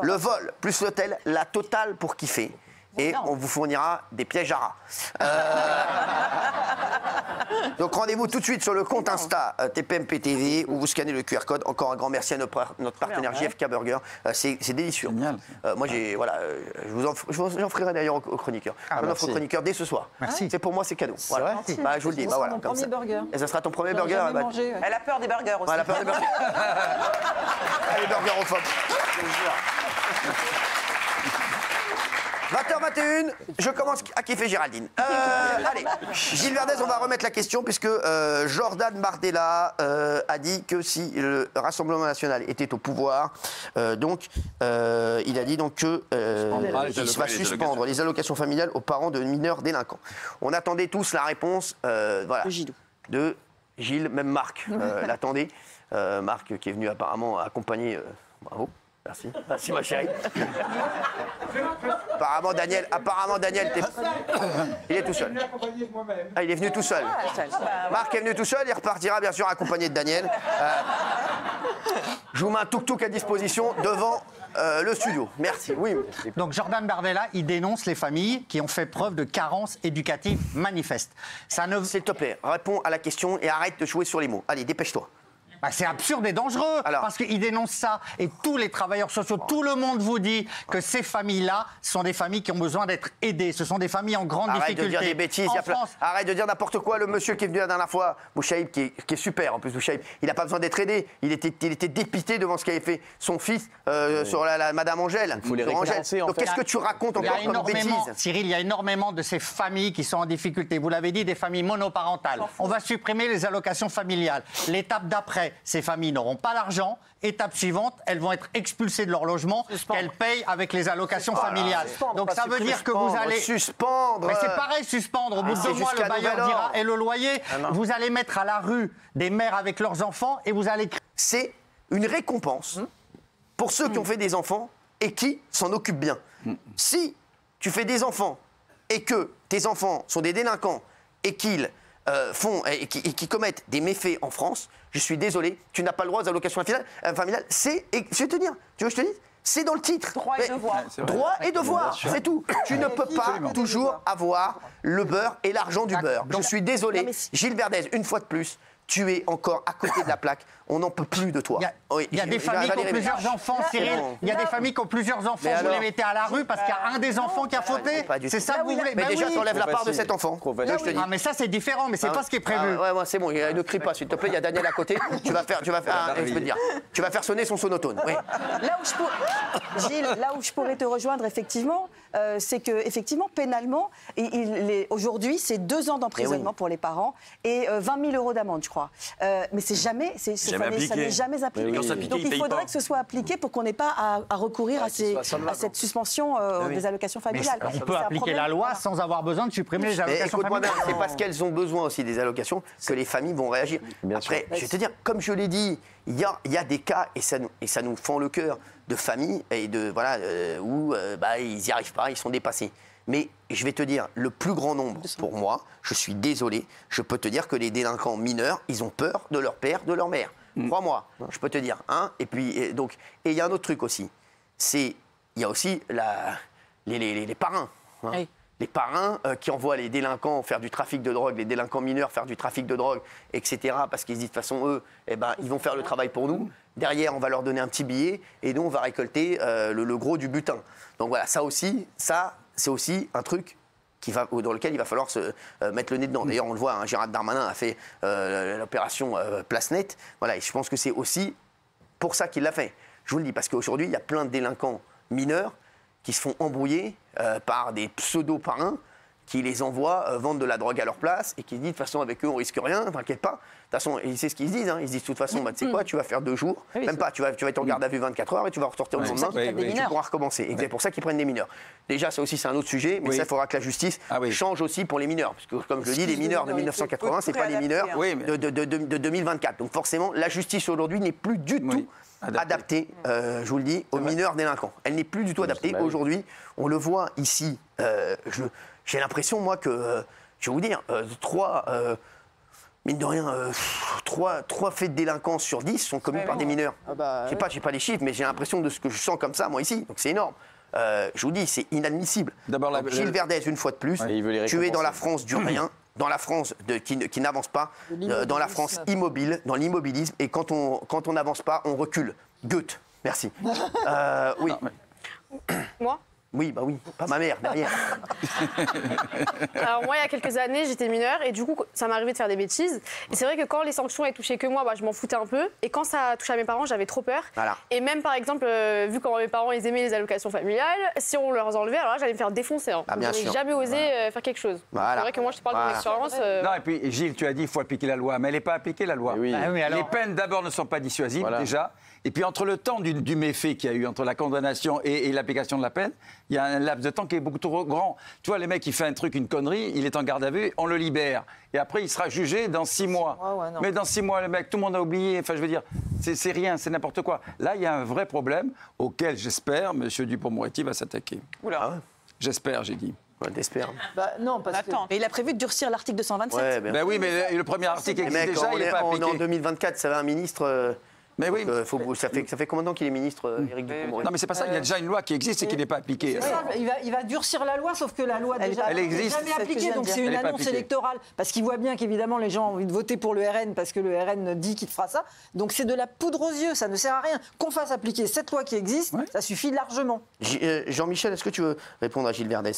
Le vol plus l'hôtel, la totale pour kiffer. Et on vous fournira des pièges à rats. Donc rendez-vous tout de suite sur le compte Insta TPMP TV où vous scannez le QR code. Encore un grand merci à notre partenaire JFK Burger. C'est délicieux. Moi, j'en ferai d'ailleurs aux chroniqueurs. J'en offre aux chroniqueurs dès ce soir. Merci. C'est pour moi, c'est cadeau. Voilà. Bah, je vous le dis. Bah, voilà, mon premier burger. Et ça sera ton premier burger. Elle a peur des burgers aussi. Elle a peur des burgers. Elle est burgerophobes. 20h21, je commence à kiffer Géraldine. Allez, Gilles Verdez, on va remettre la question puisque Jordan Bardella a dit que si le Rassemblement National était au pouvoir, il a dit donc que il va suspendre les allocations familiales aux parents de mineurs délinquants. On attendait tous la réponse de Gilles, même Marc l'attendait. Marc qui est venu apparemment accompagner. Bravo. Merci. Merci, ma chérie. Apparemment, Daniel, il est tout seul. Ah, il est venu tout seul. Marc est venu tout seul, il repartira bien sûr accompagné de Daniel. Je vous mets un tuk-tuk à disposition devant le studio. Merci. Oui. Donc Jordan Bardella, il dénonce les familles qui ont fait preuve de carence éducative manifeste. S'il te plaît, réponds à la question et arrête de jouer sur les mots. Allez, dépêche-toi. C'est absurde et dangereux, parce qu'ils dénoncent ça. Et tous les travailleurs sociaux, tout le monde vous dit que ces familles-là sont des familles qui ont besoin d'être aidées. Ce sont des familles en grande difficulté. Arrête de dire des bêtises. Arrête de dire n'importe quoi. Le monsieur qui est venu la dernière fois, Bouchaïb, qui est super en plus, Bouchaïb, il n'a pas besoin d'être aidé. Il était dépité devant ce qu'avait fait son fils sur la Madame Angèle. Il faut les récompenser, en fait. Donc qu'est-ce que tu racontes encore comme bêtises? Cyril, il y a énormément de ces familles qui sont en difficulté. Vous l'avez dit, des familles monoparentales. On va supprimer les allocations familiales. L'étape d'après, ces familles n'auront pas d'argent. Étape suivante, elles vont être expulsées de leur logement qu'elles payent avec les allocations familiales. Donc ça veut dire que vous allez... Suspendre. Mais c'est pareil, suspendre. Au bout de 2 mois, le bailleur dira, et le loyer, vous allez mettre à la rue des mères avec leurs enfants et vous allez... C'est une récompense pour ceux qui ont fait des enfants et qui s'en occupent bien. Si tu fais des enfants et que tes enfants sont des délinquants et qu'ils qui commettent des méfaits en France, je suis désolé, tu n'as pas le droit aux allocations familiales. Je vais te dire, tu veux que je te dise, c'est dans le titre. Droit et devoir. Droit et devoir, c'est tout. Tu ne peux pas toujours avoir le beurre et l'argent du beurre. Je suis désolé, Gilles Verdez, une fois de plus, tu es encore à côté de la plaque. On n'en peut plus de toi. Il y a des familles qui ont plusieurs enfants, Cyril. Il y a des familles qui ont plusieurs enfants. Vous les mettez à la rue parce qu'il y a un des enfants qui a fauté. C'est ça que vous voulez. Mais déjà, t'enlèves la part de cet enfant. Mais ça, c'est différent. Mais c'est pas ce qui est prévu. Ouais, c'est bon. Ne crie pas, s'il te plaît. Il y a Daniel à côté. Tu vas faire sonner son sonotone. Gilles, là où je pourrais te rejoindre, effectivement, c'est que, effectivement, pénalement, aujourd'hui, c'est 2 ans d'emprisonnement pour les parents et 20 000 € d'amende, je crois. Mais c'est ça n'est jamais appliqué. Donc il faudrait que ce soit appliqué pour qu'on n'ait pas à recourir à cette suspension des allocations familiales. On peut appliquer la loi sans avoir besoin de supprimer les allocations familiales. C'est parce qu'elles ont besoin aussi des allocations que les familles vont réagir. Après, je vais te dire, comme je l'ai dit, il y a des cas, et ça nous fend le cœur, de familles et où ils n'y arrivent pas, ils sont dépassés. Mais je vais te dire, le plus grand nombre, pour moi, je suis désolé, je peux te dire que les délinquants mineurs, ils ont peur de leur père, de leur mère. Crois-moi, je peux te dire. Et il y a un autre truc aussi. Il y a aussi les parrains. Oui. Les parrains qui envoient les délinquants faire du trafic de drogue, les délinquants mineurs faire du trafic de drogue, etc. Parce qu'ils se disent, de toute façon, eux, ils vont faire le travail pour nous. Derrière, on va leur donner un petit billet et nous, on va récolter le gros du butin. Donc voilà, ça aussi, c'est aussi un truc dans lequel il va falloir se mettre le nez dedans. D'ailleurs, on le voit, Gérald Darmanin a fait l'opération Place Nette. Voilà, et je pense que c'est aussi pour ça qu'il l'a fait. Je vous le dis, parce qu'aujourd'hui, il y a plein de délinquants mineurs qui se font embrouiller par des pseudo-parrains qui les envoient vendre de la drogue à leur place et qui disent, de toute façon, avec eux, on risque rien, t'inquiète pas. De toute façon, c'est ce qu'ils se disent. Ils se disent, de toute façon, tu sais quoi, tu vas faire 2 jours, même pas, tu vas être en garde à vue 24 heures et tu vas ressortir le lendemain et tu pourras recommencer. Et c'est pour ça qu'ils prennent des mineurs. Déjà, ça aussi, c'est un autre sujet, mais ça, il faudra que la justice change aussi pour les mineurs. Parce que, comme je le dis, les mineurs de 1980, c'est pas les mineurs de 2024. Donc forcément, la justice aujourd'hui n'est plus du tout adaptée, je vous le dis, aux mineurs délinquants. Elle n'est plus du tout adaptée. Aujourd'hui, on le voit ici, j'ai l'impression, moi, que, je vais vous dire, mine de rien, 3 faits de délinquance sur 10 sont commis par des mineurs. Je sais pas les chiffres, mais j'ai l'impression de ce que je sens comme ça, moi, ici. Donc c'est énorme. Je vous dis, c'est inadmissible. Donc, Gilles Verdez, une fois de plus, tu es dans la France du rien, dans la France qui n'avance pas, dans la France immobile, dans l'immobilisme. Et quand on n'avance pas, on recule. Goethe, merci. Oui. Moi ? Oui, pas ma mère, derrière. Alors moi, il y a quelques années, j'étais mineure et du coup, ça m'arrivait de faire des bêtises. Et c'est vrai que quand les sanctions elles touchaient que moi, je m'en foutais un peu. Et quand ça touchait à mes parents, j'avais trop peur. Voilà. Et même, par exemple, vu comment mes parents, ils aimaient les allocations familiales, si on leur enlevait, alors là, j'allais me faire défoncer. J'avais jamais osé faire quelque chose. Voilà. C'est vrai que moi, je te parle de mon expérience. Non, et puis, Gilles, tu as dit qu'il faut appliquer la loi, mais elle n'est pas appliquée, la loi. Oui. Les peines, d'abord, ne sont pas dissuasives, déjà. Et puis, entre le temps du méfait qu'il y a eu, entre la condamnation et l'application de la peine, il y a un laps de temps qui est beaucoup trop grand. Tu vois, les mecs, il fait un truc, une connerie, il est en garde à vue, on le libère. Et après, il sera jugé dans 6 mois. Mais dans 6 mois, le mec, tout le monde a oublié. Enfin, je veux dire, c'est rien, c'est n'importe quoi. Là, il y a un vrai problème auquel, j'espère, M. Dupond-Moretti va s'attaquer. Oula. J'espère, j'ai dit. J'espère. Non, parce que... Mais il a prévu de durcir l'article 227. Oui, mais le premier article existe déjà, il n'est pas appliqué. On est en 2024, ça va un ministre... Mais oui. Ça fait combien de temps qu'il est ministre, Éric Dupond-Moretti? Non, mais c'est pas ça. Il y a déjà une loi qui existe et qui n'est pas appliquée. Il va durcir la loi, sauf que la loi déjà elle existe. jamais appliquée. Donc c'est une annonce électorale. Parce qu'il voit bien qu'évidemment les gens ont envie de voter pour le RN parce que le RN dit qu'il fera ça. Donc c'est de la poudre aux yeux. Ça ne sert à rien. Qu'on fasse appliquer cette loi qui existe, ça suffit largement. Jean-Michel, est-ce que tu veux répondre à Gilles Verdès?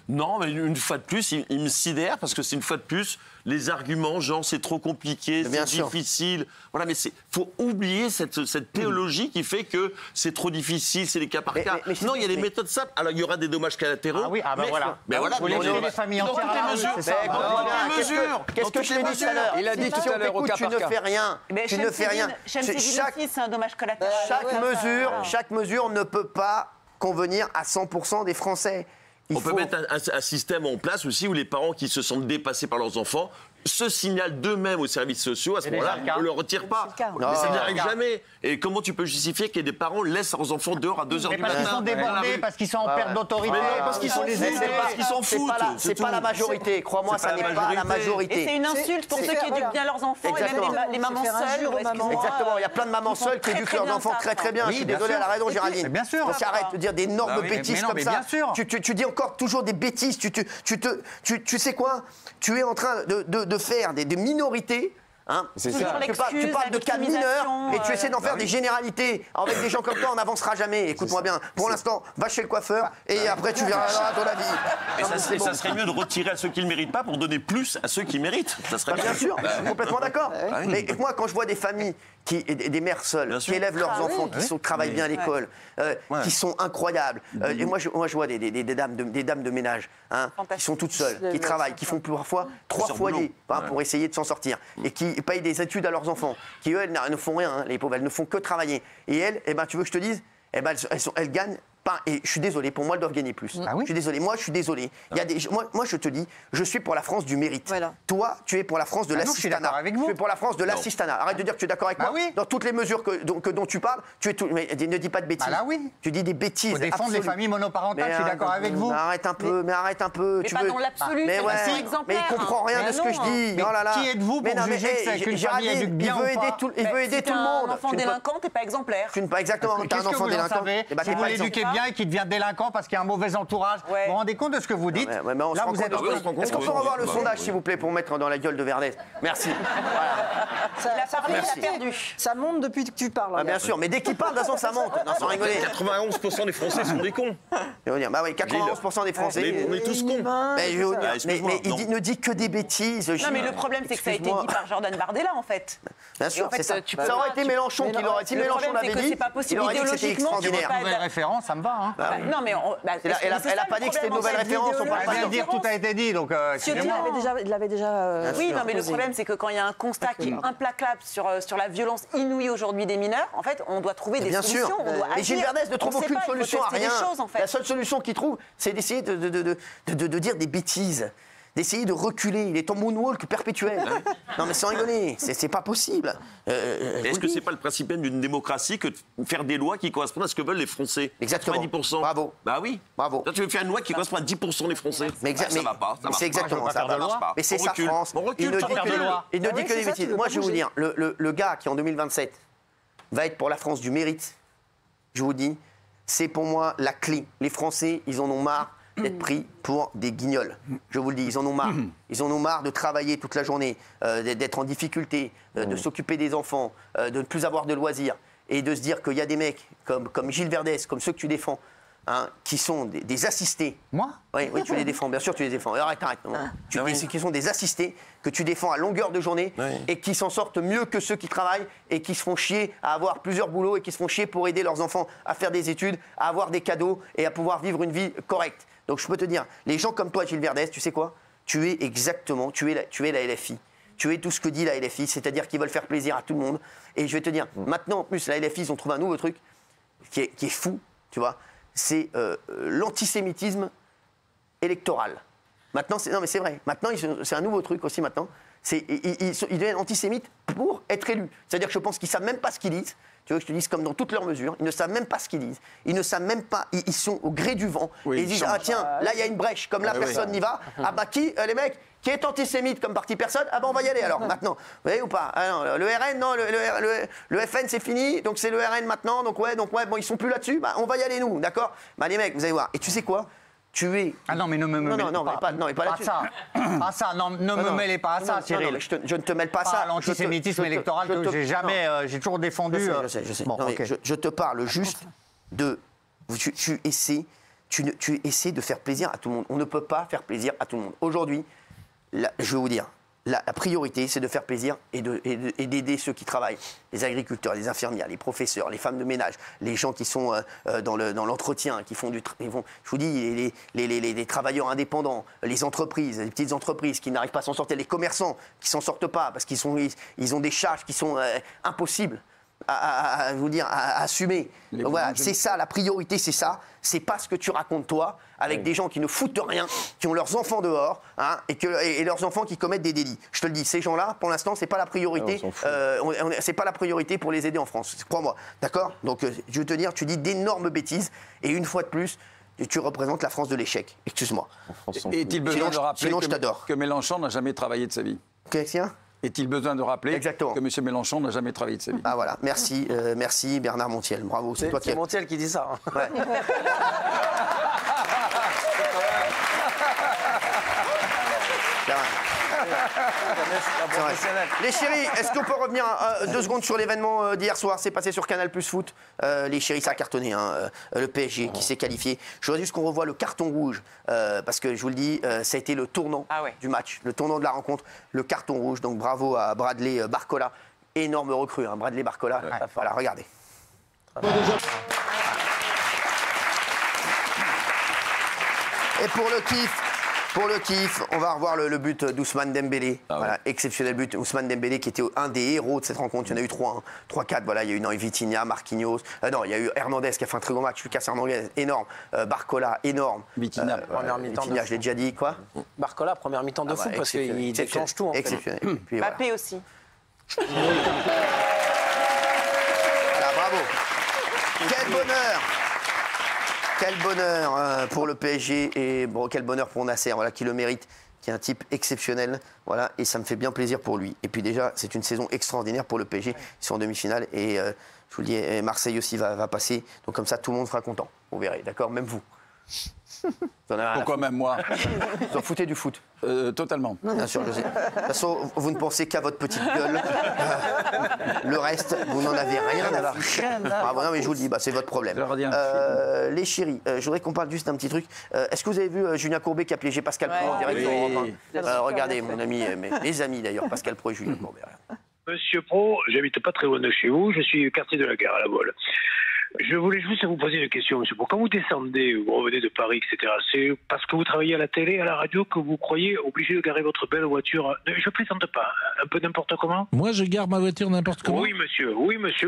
Non, mais une fois de plus, il me sidère parce que c'est une fois de plus les arguments, genre c'est trop compliqué, c'est difficile. Voilà, mais faut oublier cette théologie qui fait que c'est trop difficile, c'est des cas par cas. Non, il y a des méthodes simples. Alors il y aura des dommages collatéraux. Ah oui, voilà. Mais voilà, vous voulez les familles entières. Qu'est-ce que je t'ai dit tout à l'heure? Il a dit tout à l'heure au cas par cas. Tu ne fais rien. Tu ne fais rien. C'est un dommage collatéral. Chaque mesure ne peut pas convenir à 100% des Français. On peut mettre un système en place aussi où les parents qui se sentent dépassés par leurs enfants se signalent d'eux-mêmes aux services sociaux. À ce moment-là, on ne le retire pas. Mais ça n'arrive jamais. Et comment tu peux justifier que des parents laissent leurs enfants dehors à 2h du matin? Parce qu'ils sont débordés, parce qu'ils sont en perte d'autorité. Parce qu'ils s'en foutent. C'est pas la majorité. Crois-moi, ça n'est pas la majorité. Et c'est une insulte pour ceux qui éduquent bien leurs enfants. Et même les mamans seules. Exactement. Il y a plein de mamans seules qui éduquent leurs enfants très bien. Je suis désolé, à la raison, Géraldine. Bien sûr. Parce qu'arrête de dire d'énormes bêtises comme ça. Tu dis encore toujours des bêtises. Tu sais quoi? Tu es en train de faire des minorités. Hein, c'est ça. Tu parles de cas mineurs et tu essaies d'en faire des généralités. Avec des gens comme toi, on n'avancera jamais. Écoute-moi bien. Pour l'instant, va chez le coiffeur et après tu verras ton avis. Et ça serait mieux de retirer à ceux qui ne le méritent pas pour donner plus à ceux qui méritent. Ça serait bien sûr. Je suis complètement d'accord. Mais moi, quand je vois des familles des mères seules qui élèvent leurs enfants, qui travaillent bien à l'école, qui sont incroyables. Et moi, je vois des dames de ménage qui sont toutes seules, qui travaillent, qui font parfois 3 foyers pour essayer de s'en sortir et qui payent des études à leurs enfants, qui eux, elles ne font rien, les pauvres, elles ne font que travailler. Et elles, tu veux que je te dise, elles gagnent. Et je suis désolé, pour moi, elles doivent gagner plus. Je suis désolé, moi, je suis désolé. Il y a moi, je te dis, je suis pour la France du mérite. Voilà. Toi, tu es pour la France de l'assistanat. Tu es pour la France de l'assistanat. Arrête de dire que tu es d'accord avec moi. Oui. Dans toutes les mesures dont tu parles, tu es tout. Mais ne dis pas de bêtises. Tu dis des bêtises. Il faut défendre les familles monoparentales, je suis d'accord avec vous. Mais arrête un peu. Mais pas dans l'absolu, c'est pas exemplaire. Mais il comprend rien de ce que je dis. Oh là là. Qui êtes-vous pour juger qu'une famille éduque bien ou pas? Il veut aider tout le monde. Un enfant délinquant, t'es pas exemplaire. Tu n'es pas exactement. T'es un enfant délinquant. Si vous l'éduquez bien et qu'il devient délinquant parce qu'il y a un mauvais entourage. Vous vous rendez compte de ce que vous dites? Là, vous êtes. Est-ce qu'on peut revoir le sondage, s'il vous plaît, pour mettre dans la gueule de Verdès? Merci. Il a perdu. Ça monte depuis que tu parles. Bien sûr, mais dès qu'il parle, de toute façon, ça monte. Non, sans rigoler. 91% des Français sont des cons. Je veux dire, bah oui, 91% des Français. Mais on est tous cons. Mais il ne dit que des bêtises. Non, mais le problème, c'est que ça a été dit par Jordan Bardella, en fait. Bien sûr, c'est ça. Ça aurait été Mélenchon qui l'aurait. Si Mélenchon l'avait dit, il aurait dit que c'était extraordinaire. Nouvelle référence, ça me va. Non, mais elle n'a pas dit que c'était une nouvelle référence. On parle pas de dire tout a été dit, donc il l'avait déjà. Oui, non, mais le problème, c'est que quand il y a un constat qui est implacable sur la violence inouïe aujourd'hui des mineurs, en fait, on doit trouver des solutions. Mais Gilles Verdès ne trouve aucune solution à rien. La seule solution qu'il trouve, c'est d'essayer de dire des bêtises. D'essayer de reculer. Il est en moonwalk perpétuel. Non, mais sans rigoler, c'est pas possible. Est-ce que c'est pas le principe même d'une démocratie que de faire des lois qui correspondent à ce que veulent les Français? Exactement. 90%. Bravo. Bah oui. Bravo. Toi, tu veux faire une loi qui correspond à 10% des Français? Mais ça va pas. C'est exactement ça. Mais c'est sa France. Il ne dit que des bêtises. Moi, je vais vous dire, le gars qui en 2027 va être pour la France du mérite, je vous dis, c'est pour moi la clé. Les Français, ils en ont marre d'être pris pour des guignols. Je vous le dis, ils en ont marre. Ils en ont marre de travailler toute la journée, d'être en difficulté, de s'occuper des enfants, de ne plus avoir de loisirs, et de se dire qu'il y a des mecs comme Gilles Verdès, comme ceux que tu défends, qui sont des assistés. Moi? Oui, tu les défends, bien sûr tu les défends. Arrête. Qui sont des assistés que tu défends à longueur de journée et qui s'en sortent mieux que ceux qui travaillent et qui se font chier à avoir plusieurs boulots et qui se font chier pour aider leurs enfants à faire des études, à avoir des cadeaux et à pouvoir vivre une vie correcte. Donc je peux te dire, les gens comme toi, Gilles Verdès, tu sais quoi? Tu es la LFI. Tu es tout ce que dit la LFI, c'est-à-dire qu'ils veulent faire plaisir à tout le monde. Et je vais te dire, maintenant, en plus, la LFI, ils ont trouvé un nouveau truc qui est fou, tu vois. C'est l'antisémitisme électoral. Maintenant, non mais c'est vrai. Maintenant, c'est un nouveau truc aussi maintenant. Ils deviennent antisémites pour être élus. C'est-à-dire que je pense qu'ils savent même pas ce qu'ils disent. tu veux que je te dise, comme dans toutes leurs mesures, ils ne savent même pas ce qu'ils disent. Ils ne savent même pas, ils sont au gré du vent. Et ils disent, ah tiens, là il y a une brèche, comme là personne n'y va. Ah bah qui, les mecs, qui est antisémite comme parti personne, ah bah on va y aller alors, maintenant. Vous voyez ou pas? Ah non, le RN, non, le FN c'est fini, donc c'est le RN maintenant, donc ouais, bon, ils sont plus là-dessus, bah on va y aller nous, d'accord? Bah les mecs, vous allez voir. Et tu sais quoi? Tu es... Ah non, mais ne me mêlez pas là-dessus. Pas ça, non, ne me mêlez pas à ça, Cyril. Non, je ne te mêle pas ça. L'antisémitisme électoral que j'ai jamais, j'ai toujours défendu. Je sais. Bon, je te parle juste de... Tu essaies de faire plaisir à tout le monde. On ne peut pas faire plaisir à tout le monde. Aujourd'hui, je vais vous dire, la priorité, c'est de faire plaisir et d'aider ceux qui travaillent. Les agriculteurs, les infirmières, les professeurs, les femmes de ménage, les gens qui sont dans l'entretien, qui font je vous dis, les travailleurs indépendants, les entreprises, les petites entreprises qui n'arrivent pas à s'en sortir, les commerçants qui ne s'en sortent pas parce qu'ils ont des charges qui sont impossibles à assumer. Donc voilà, c'est ça, la priorité, c'est ça. C'est pas ce que tu racontes toi, avec des gens qui ne foutent rien, qui ont leurs enfants dehors, hein, et leurs enfants qui commettent des délits. Je te le dis, ces gens-là, pour l'instant, c'est pas la priorité. C'est pas la priorité pour les aider en France. Crois-moi, d'accord? Donc, je veux te dire, tu dis d'énormes bêtises, et une fois de plus, tu représentes la France de l'échec. Excuse-moi. Est-il besoin de rappeler que Mélenchon n'a jamais travaillé de sa vie? Qu'est-ce? Est-il besoin de rappeler que M. Mélenchon n'a jamais travaillé de sa vie? Ah voilà, merci Bernard Montiel, bravo. C'est toi Montiel qui dit ça. Hein. Ouais. Les chéris, est-ce qu'on peut revenir 2 secondes sur l'événement d'hier soir? C'est passé sur Canal Plus Foot. Les chéris, ça a cartonné. Hein, le PSG qui s'est qualifié. Je voudrais juste qu'on revoie le carton rouge. Parce que je vous le dis, ça a été le tournant du match, le tournant de la rencontre, le carton rouge. Donc bravo à Bradley Barcola. Énorme recrue, hein, Bradley Barcola. Voilà, regardez. Et pour le kiff, on va revoir le but d'Ousmane Dembélé. Voilà, exceptionnel but. Ousmane Dembélé qui était un des héros de cette rencontre. Il y en a eu 3, 3-4. Voilà, il y a eu Vitinha, Marquinhos. Non, il y a eu Hernandez qui a fait un très gros match. Lucas Hernandez, énorme. Barcola, énorme. Vitinha, première mi-temps. Vitinha, je l'ai déjà dit, quoi. Barcola, première mi-temps de fou parce qu'il déclenche tout. En fait. Exceptionnel. Mbappé aussi. Voilà, bravo. Quel bonheur! Quel bonheur pour le PSG et bon, quel bonheur pour Nasser, voilà, qui le mérite, qui est un type exceptionnel, voilà, et ça me fait bien plaisir pour lui. Et puis déjà, c'est une saison extraordinaire pour le PSG. Ils sont en demi-finale et je vous le dis, Marseille aussi va passer. Donc comme ça, tout le monde sera content. Vous verrez, d'accord, même vous. Pourquoi même moi? Vous en foutez du foot? Totalement. Bien sûr, je sais. De toute façon, vous ne pensez qu'à votre petite gueule. Le reste, vous n'en avez rien à foutre. Ah, bon, non, mais je vous le dis, c'est votre problème. Les chéris, je voudrais qu'on parle juste d'un petit truc. Est-ce que vous avez vu Julien Courbet qui a piégé Pascal Pro en direct sur Europe 1? Regardez, mon ami, mes amis d'ailleurs, Pascal Pro et Julien Courbet. Monsieur Pro, j'habite pas très loin de chez vous, je suis quartier de la Gare à La Baule. Je voulais juste vous poser une question, monsieur. Quand vous descendez, vous revenez de Paris, etc., c'est parce que vous travaillez à la télé, à la radio, que vous croyez obligé de garer votre belle voiture. Je plaisante pas, un peu n'importe comment. Moi, je gare ma voiture n'importe comment. Oui, monsieur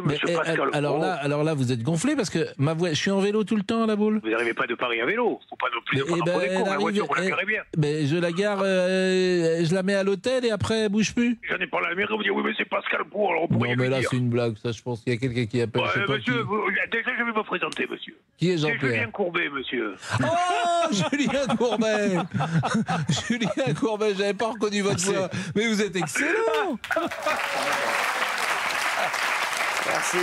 Pascal. Alors là, vous êtes gonflé parce que je suis en vélo tout le temps à La Baule. Vous n'arrivez pas de Paris à vélo. Faut pas non plus prendre des cours. La voiture, vous la garez bien. Mais je la gare, je la mets à l'hôtel et après, elle bouge plus. J'en ai parlé à la mairie, vous dites oui, mais c'est Pascal Pro. Alors non, mais là, c'est une blague. Ça, je pense qu'il y a quelqu'un qui appelle. Monsieur, déjà, je vais me présenter, monsieur. Qui est Jean-Pierre? C'est Julien Courbet, monsieur. Oh, Julien Courbet. Julien Courbet, j'avais pas reconnu votre voix. Mais vous êtes excellent. Merci.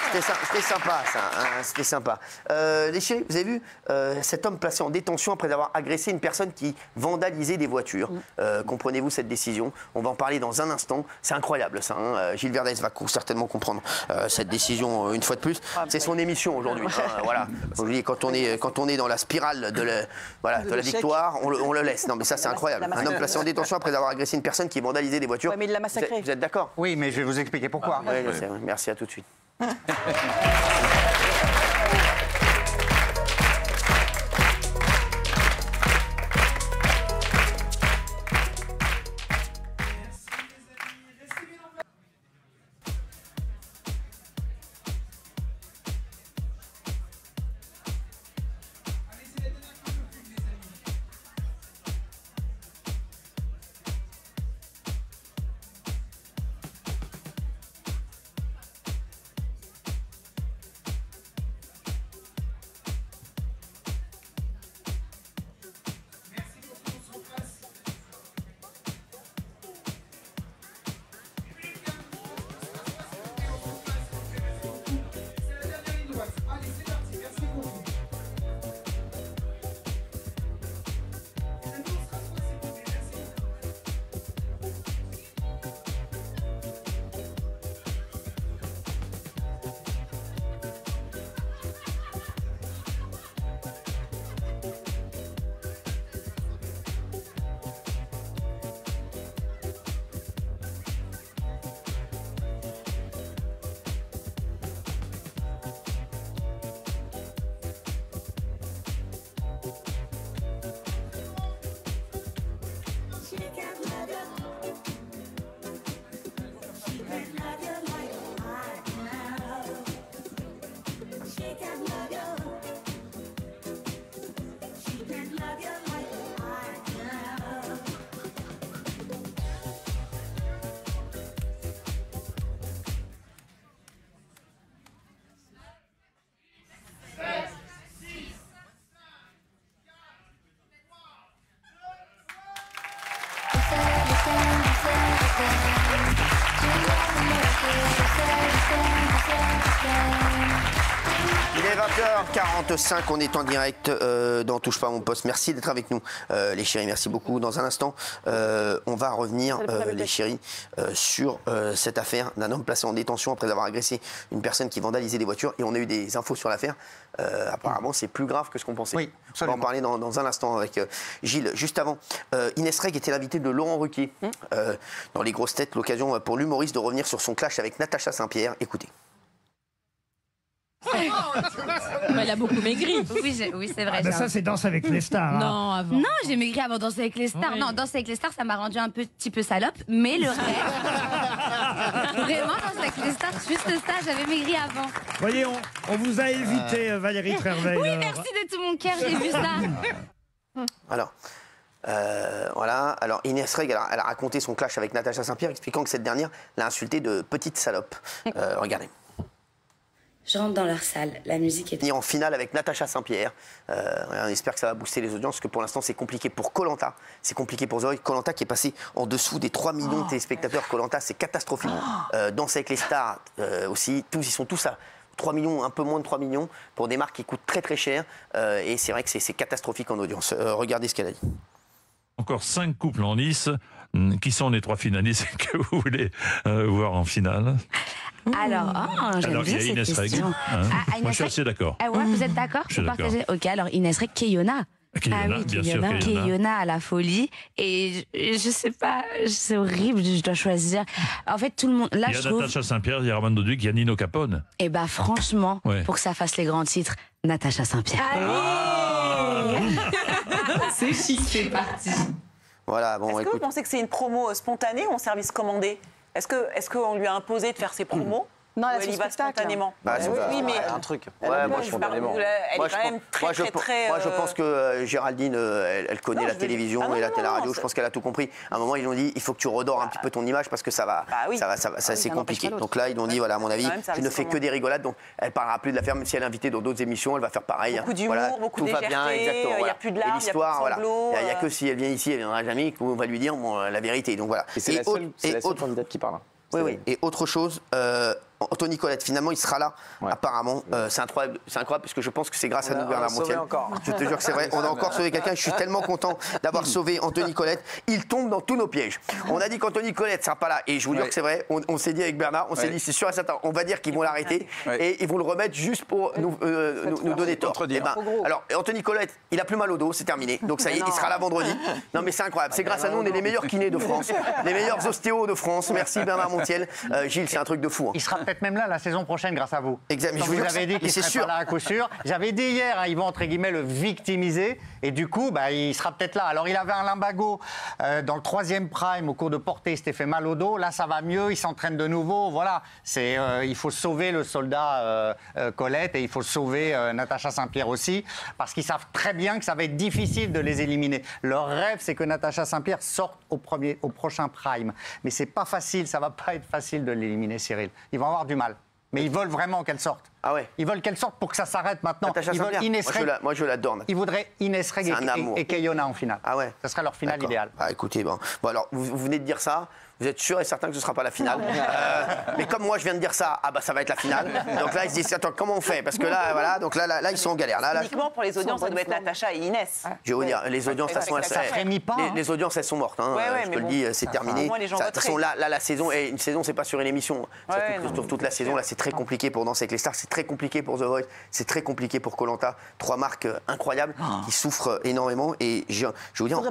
C'était sympa, ça. Hein, c'était sympa. Les chéris, vous avez vu cet homme placé en détention après avoir agressé une personne qui vandalisait des voitures. Comprenez-vous cette décision? On va en parler dans un instant. C'est incroyable, ça. Hein. Gilles Verdez va certainement comprendre cette décision une fois de plus. C'est son émission aujourd'hui. Hein, voilà. Quand on est dans la spirale de la victoire, on le laisse. Non, mais ça, c'est incroyable. Un homme placé en détention après avoir agressé une personne qui vandalisait des voitures. Ouais, mais il l'a massacré. Vous êtes d'accord? Oui, mais je vais vous expliquer pourquoi. Oui, je sais. Merci, à tout de suite. Il est 20h45, on est en direct dans Touche pas à mon poste. Merci d'être avec nous, les chéris, merci beaucoup. Dans un instant, on va revenir, les chéris, sur cette affaire d'un homme placé en détention après avoir agressé une personne qui vandalisait des voitures. Et on a eu des infos sur l'affaire. Apparemment, c'est plus grave que ce qu'on pensait. Oui, on va en parler dans un instant avec Gilles. Juste avant, Inès Reg était l'invitée de Laurent Ruquier dans Les Grosses Têtes, l'occasion pour l'humoriste de revenir sur son clash avec Natacha Saint-Pierre. Écoutez. Elle a beaucoup maigri. Oui, c'est vrai. Ça, c'est Danse avec les stars. Hein. Non, avant. Non, j'ai maigri avant Danse avec les stars. Oui. Non, Danse avec les stars, ça m'a rendu un petit peu salope, mais le reste... Vraiment, Danse avec les stars, juste ça, j'avais maigri avant. Voyez, on vous a évité, Valérie Trierweiler. Oui, merci de tout mon cœur, j'ai vu ça. Alors... voilà. Alors Inès Reg, elle a raconté son clash avec Natacha Saint-Pierre, expliquant que cette dernière l'a insultée de petite salope. Regardez. Je rentre dans leur salle, la musique est... En finale avec Natacha Saint-Pierre. On espère que ça va booster les audiences, parce que pour l'instant c'est compliqué pour Koh-Lanta, c'est compliqué pour The Voice. Koh-Lanta qui est passé en dessous des 3 millions de téléspectateurs. Koh-Lanta, c'est catastrophique. Danse avec les stars aussi, ils sont tous à 3 millions, un peu moins de 3 millions, pour des marques qui coûtent très très cher. Et c'est vrai que c'est catastrophique en audience. Regardez ce qu'elle a dit. Encore 5 couples en lice. Qui sont les 3 finalistes que vous voulez voir en finale? Alors, il y a Inès Reg. Moi, je suis assez d'accord. Ah ouais, vous êtes d'accord? Je suis d'accord. Ok, alors Inès Reg, Keyona. Bien sûr, Keyona à la folie. Et je sais pas, c'est horrible, je dois choisir. En fait, tout le monde. Là, il y a Natacha Saint-Pierre, il y a Armando Duc, il y a Nino Capone. Et bah, franchement, pour que ça fasse les grands titres, Natacha Saint-Pierre. C'est chic, c'est parti. Voilà, bon, est-ce que vous pensez que c'est une promo spontanée ou en service commandé? Est-ce qu'on lui a imposé de faire ses promos? Non, elle y va spontanément. Oui, mais un truc. Ouais, moi, spontanément. Elle est quand même très... Moi, je pense que Géraldine, elle connaît la télévision et la télé-radio. Je pense qu'elle a tout compris. À un moment, ils ont dit, il faut que tu redores un petit peu ton image parce que ça c'est compliqué. Donc là, ils ont dit, voilà, à mon avis, tu ne fais que des rigolades. Donc, elle parlera plus de l'affaire, même si elle est invitée dans d'autres émissions, elle va faire pareil. Beaucoup d'humour, beaucoup de légèreté. Tout va bien, exactement. Il n'y a plus de larmes, il n'y a plus de sanglots. Il n'y a que si elle vient ici, elle viendra jamais, qu'on va lui dire la vérité. Donc voilà. Et c'est la seule candidate qui parle. Oui. Et autre chose, Anthony Colette, finalement, il sera là, apparemment. C'est incroyable parce que je pense que c'est grâce à nous, Bernard Montiel. Je te jure que c'est vrai. On a encore sauvé quelqu'un. Je suis tellement content d'avoir sauvé Anthony Colette. Il tombe dans tous nos pièges. On a dit qu'Anthony Colette ne sera pas là. Et je vous jure que c'est vrai. On s'est dit avec Bernard, on s'est dit, c'est sûr et certain, on va dire qu'ils vont l'arrêter. Et ils vont le remettre juste pour nous donner tort. Alors, Anthony Colette, il a plus mal au dos, c'est terminé. Donc ça y est, il sera là vendredi. Non, mais c'est incroyable. C'est grâce à nous, on est les meilleurs kinés de France, les meilleurs ostéos de France. Merci Bernard Montiel. Gilles, c'est un truc de fou. Il sera peut-être même là la saison prochaine grâce à vous. Exactement. Vous avez dit qu'il serait pas là à coup sûr. J'avais dit hier, ils vont entre guillemets le victimiser et du coup, il sera peut-être là. Alors il avait un lumbago dans le 3e prime au cours de portée, il s'était fait mal au dos. Là, ça va mieux, il s'entraîne de nouveau. Voilà, il faut sauver le soldat Colette et il faut sauver Natacha Saint-Pierre aussi parce qu'ils savent très bien que ça va être difficile de les éliminer. Leur rêve, c'est que Natacha Saint-Pierre sorte au prochain prime, mais c'est pas facile, ça va pas être facile de l'éliminer, Cyril. Ils vont avoir du mal. Mais ils veulent vraiment qu'elle sorte. Ah ouais. Ils veulent qu'elle sorte pour que ça s'arrête maintenant. Ils veulent Inès Reg. Moi, je l'adore. Ils voudraient Inès Reg et Keyona en finale. Ah ouais. Ce serait leur finale idéale. Écoutez, bon alors, vous venez de dire ça. Vous êtes sûr et certain que ce ne sera pas la finale. Mais comme moi, je viens de dire ça, ça va être la finale. Donc là, ils se disent, attends, comment on fait? Parce que là, voilà, donc là, ils sont en galère. Uniquement pour les audiences, ça doit être Natacha et Inès. Je vais vous dire, les audiences, les audiences, elles sont mortes. Je te le dis, c'est terminé. De toute façon, là, la saison, une saison, c'est pas sur une émission. Sur toute la saison, là, c'est très compliqué pour Danser avec les stars. C'est très compliqué pour The Voice. C'est très compliqué pour Koh-Lanta. 3 marques incroyables qui souffrent énormément. Et je vais vous dire,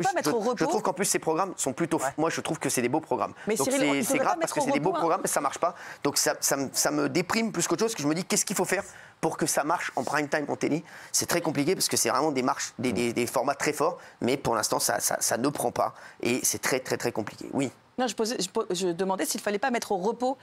je trouve qu'en plus, ces programmes sont plutôt. Moi, je trouve que c'est des beaux programmes. Mais donc c'est grave parce que c'est des beaux programmes mais ça marche pas. Donc ça me déprime plus qu'autre chose, que je me dis qu'est-ce qu'il faut faire pour que ça marche en prime time en télé. C'est très compliqué parce que c'est vraiment des formats très forts, mais pour l'instant ça ne prend pas et c'est très très très compliqué. Oui. Non, je demandais s'il ne fallait pas mettre au repos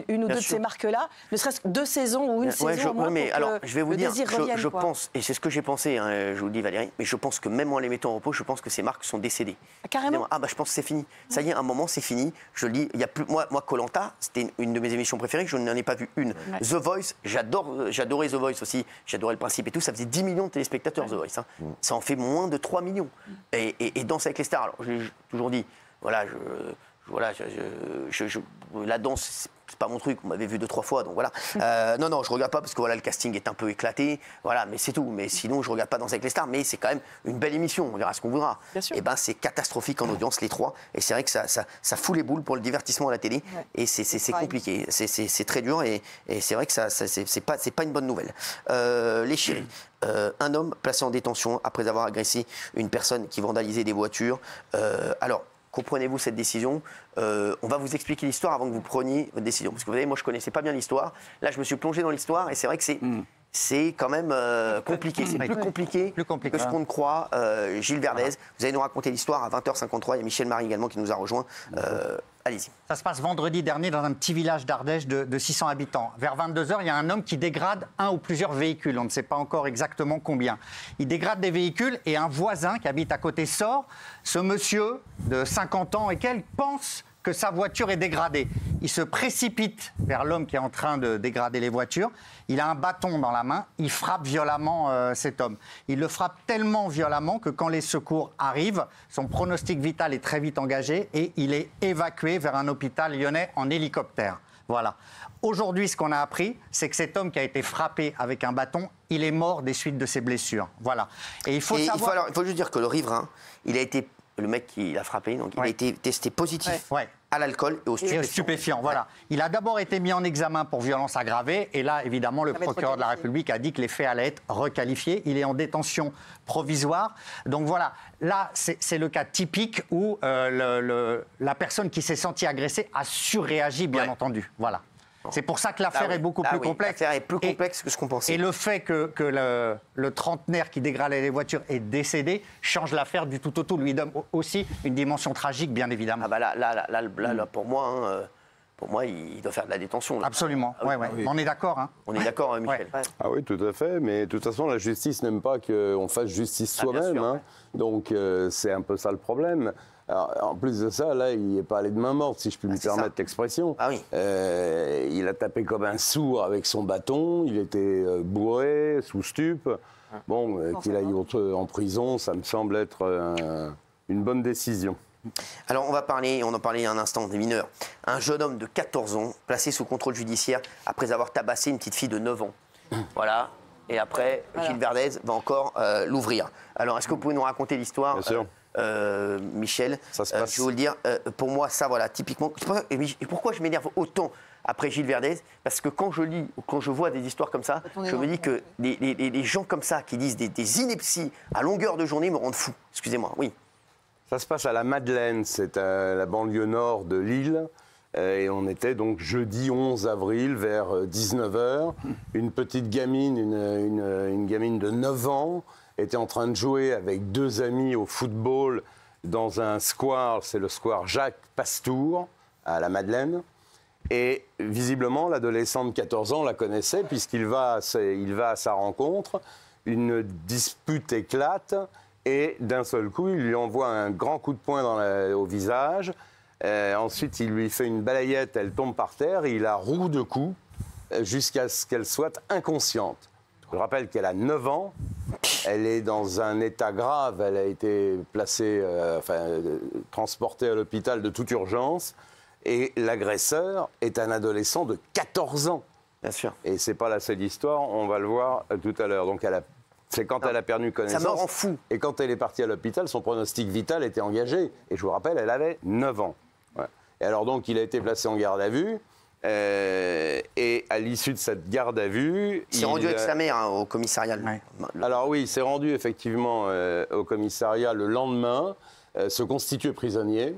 une ou deux de ces marques-là, ne serait-ce que 2 saisons ou une saison au moins mais pour alors, que je vais vous le dire, désir revienne. Je pense, et c'est ce que j'ai pensé, je vous le dis Valérie, mais je pense que même en les mettant au repos, je pense que ces marques sont décédées. Carrément. Je pense que c'est fini. Ça y est, à un moment, c'est fini. Je le dis, il y a plus. Moi, Koh-Lanta, c'était une de mes émissions préférées, je n'en ai pas vu une. Ouais. The Voice, j'adorais The Voice aussi, j'adorais le principe et tout, ça faisait 10 millions de téléspectateurs, The Voice. Ça en fait moins de 3 millions. Et Danse avec les stars, alors je l'ai toujours dit, voilà, la danse, c'est pas mon truc, on m'avait vu 2-3 fois, donc voilà. Non, je regarde pas parce que voilà, le casting est un peu éclaté, voilà, mais c'est tout. Mais sinon, je regarde pas Danser avec les stars, mais c'est quand même une belle émission, on verra ce qu'on voudra. Et ben, c'est catastrophique en audience, les 3, et c'est vrai que ça fout les boules pour le divertissement à la télé, et c'est compliqué, c'est très dur, et c'est vrai que c'est pas une bonne nouvelle. Les chéris. Un homme placé en détention après avoir agressé une personne qui vandalisait des voitures. Alors, comprenez-vous cette décision? On va vous expliquer l'histoire avant que vous preniez votre décision. Parce que vous savez, moi, je ne connaissais pas bien l'histoire. Là, je me suis plongé dans l'histoire et c'est vrai que c'est quand même compliqué. C'est plus compliqué que ce qu'on ne croit. Gilles Verdez, vous allez nous raconter l'histoire à 20h53. Il y a Michel Marie également qui nous a rejoint. Allez-y. Ça se passe vendredi dernier dans un petit village d'Ardèche de 600 habitants. Vers 22h, il y a un homme qui dégrade un ou plusieurs véhicules. On ne sait pas encore exactement combien. Il dégrade des véhicules et un voisin qui habite à côté sort. Ce monsieur de 50 ans et quelques pense que sa voiture est dégradée. Il se précipite vers l'homme qui est en train de dégrader les voitures. Il a un bâton dans la main. Il frappe violemment cet homme. Il le frappe tellement violemment que quand les secours arrivent, son pronostic vital est très vite engagé et il est évacué vers un hôpital lyonnais en hélicoptère. Voilà. Aujourd'hui, ce qu'on a appris, c'est que cet homme qui a été frappé avec un bâton, il est mort des suites de ses blessures. Voilà. Et il faut savoir... il faut juste dire que le riverain, il a été... Le mec qui l'a frappé, donc il a été testé positif à l'alcool et aux stupéfiants. Voilà. Il a d'abord été mis en examen pour violence aggravée. Et là, évidemment, le procureur de la République a dit que les faits allaient être requalifiés. Il est en détention provisoire. Donc voilà, là, c'est le cas typique où la personne qui s'est sentie agressée a surréagi, bien entendu. Voilà. C'est pour ça que l'affaire est beaucoup plus complexe. L'affaire est plus complexe que ce qu'on pensait. Et le fait que le trentenaire qui dégradait les voitures est décédé change l'affaire du tout au tout. Lui donne aussi une dimension tragique, bien évidemment. Ah bah là pour moi, il doit faire de la détention. Là. Absolument. Oui. On est d'accord. Hein. On est d'accord, Michel. Ah oui, tout à fait. Mais de toute façon, la justice n'aime pas qu'on fasse justice soi-même. Hein. Donc c'est un peu ça le problème. Alors, en plus de ça, là, il n'est pas allé de main morte, si je puis me permettre l'expression. Ah oui. Il a tapé comme un sourd avec son bâton, il était bourré, sous stupe. Bon, qu'il aille en prison, ça me semble être une bonne décision. Alors, on en parlait il y a un instant, des mineurs. Un jeune homme de 14 ans, placé sous contrôle judiciaire après avoir tabassé une petite fille de 9 ans. Voilà. Et après, Gilles Verdez va encore l'ouvrir. Alors, est-ce que vous pouvez nous raconter l'histoire ? Bien sûr. Michel, ça se passe. je vais vous le dire, pour moi, ça, voilà, typiquement. Et pourquoi je m'énerve autant après Gilles Verdez? Parce que quand je lis ou quand je vois des histoires comme ça, je me dis que les gens comme ça qui disent des inepties à longueur de journée me rendent fou. Excusez-moi, oui. Ça se passe à la Madeleine, c'est à la banlieue nord de Lille. Et on était donc jeudi 11 avril vers 19h. Une petite gamine, une gamine de 9 ans, était en train de jouer avec 2 amis au football dans un square, c'est le square Jacques Pastour, à la Madeleine. Et visiblement, l'adolescent de 14 ans la connaissait puisqu'il va à sa rencontre. Une dispute éclate et d'un seul coup, il lui envoie un grand coup de poing au visage. Ensuite, il lui fait une balayette, elle tombe par terre et il la roue de coups jusqu'à ce qu'elle soit inconsciente. Je rappelle qu'elle a 9 ans, elle est dans un état grave, elle a été placée, transportée à l'hôpital de toute urgence et l'agresseur est un adolescent de 14 ans. Bien sûr. Et c'est pas la seule histoire, on va le voir tout à l'heure. Donc c'est quand elle a perdu connaissance. Ça me rend fou. Et quand elle est partie à l'hôpital, son pronostic vital était engagé. Et je vous rappelle, elle avait 9 ans. Ouais. Et alors donc, il a été placé en garde à vue. Et à l'issue de cette garde à vue... Il s'est rendu avec sa mère au commissariat. Ouais. Alors oui, il s'est rendu effectivement au commissariat le lendemain, se constituer prisonnier,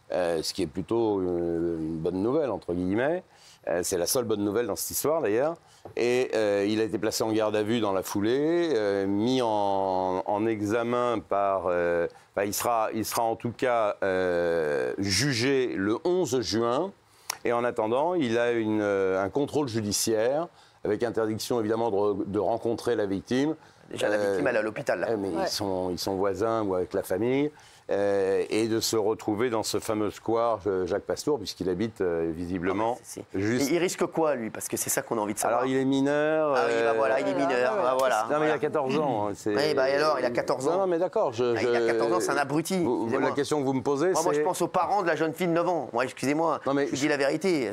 ce qui est plutôt une bonne nouvelle, entre guillemets. C'est la seule bonne nouvelle dans cette histoire, d'ailleurs. Et il a été placé en garde à vue dans la foulée, mis en examen par... il sera en tout cas jugé le 11 juin. Et en attendant, il a un contrôle judiciaire avec interdiction évidemment de rencontrer la victime. Déjà, la victime, elle est à l'hôpital. Mais ils sont voisins ou avec la famille. et de se retrouver dans ce fameux square Jacques Pastour, puisqu'il habite visiblement juste... Il risque quoi, lui? Parce que c'est ça qu'on a envie de savoir. Alors, il est mineur. Ah oui, bah voilà, il est mineur. Bah voilà. Non, mais il a 14 ans. Oui, bah alors, il a 14 ans. Non, mais d'accord. Il a 14 ans, c'est un abruti. La question que vous me posez, c'est... Moi, je pense aux parents de la jeune fille de 9 ans. Excusez-moi, je dis la vérité.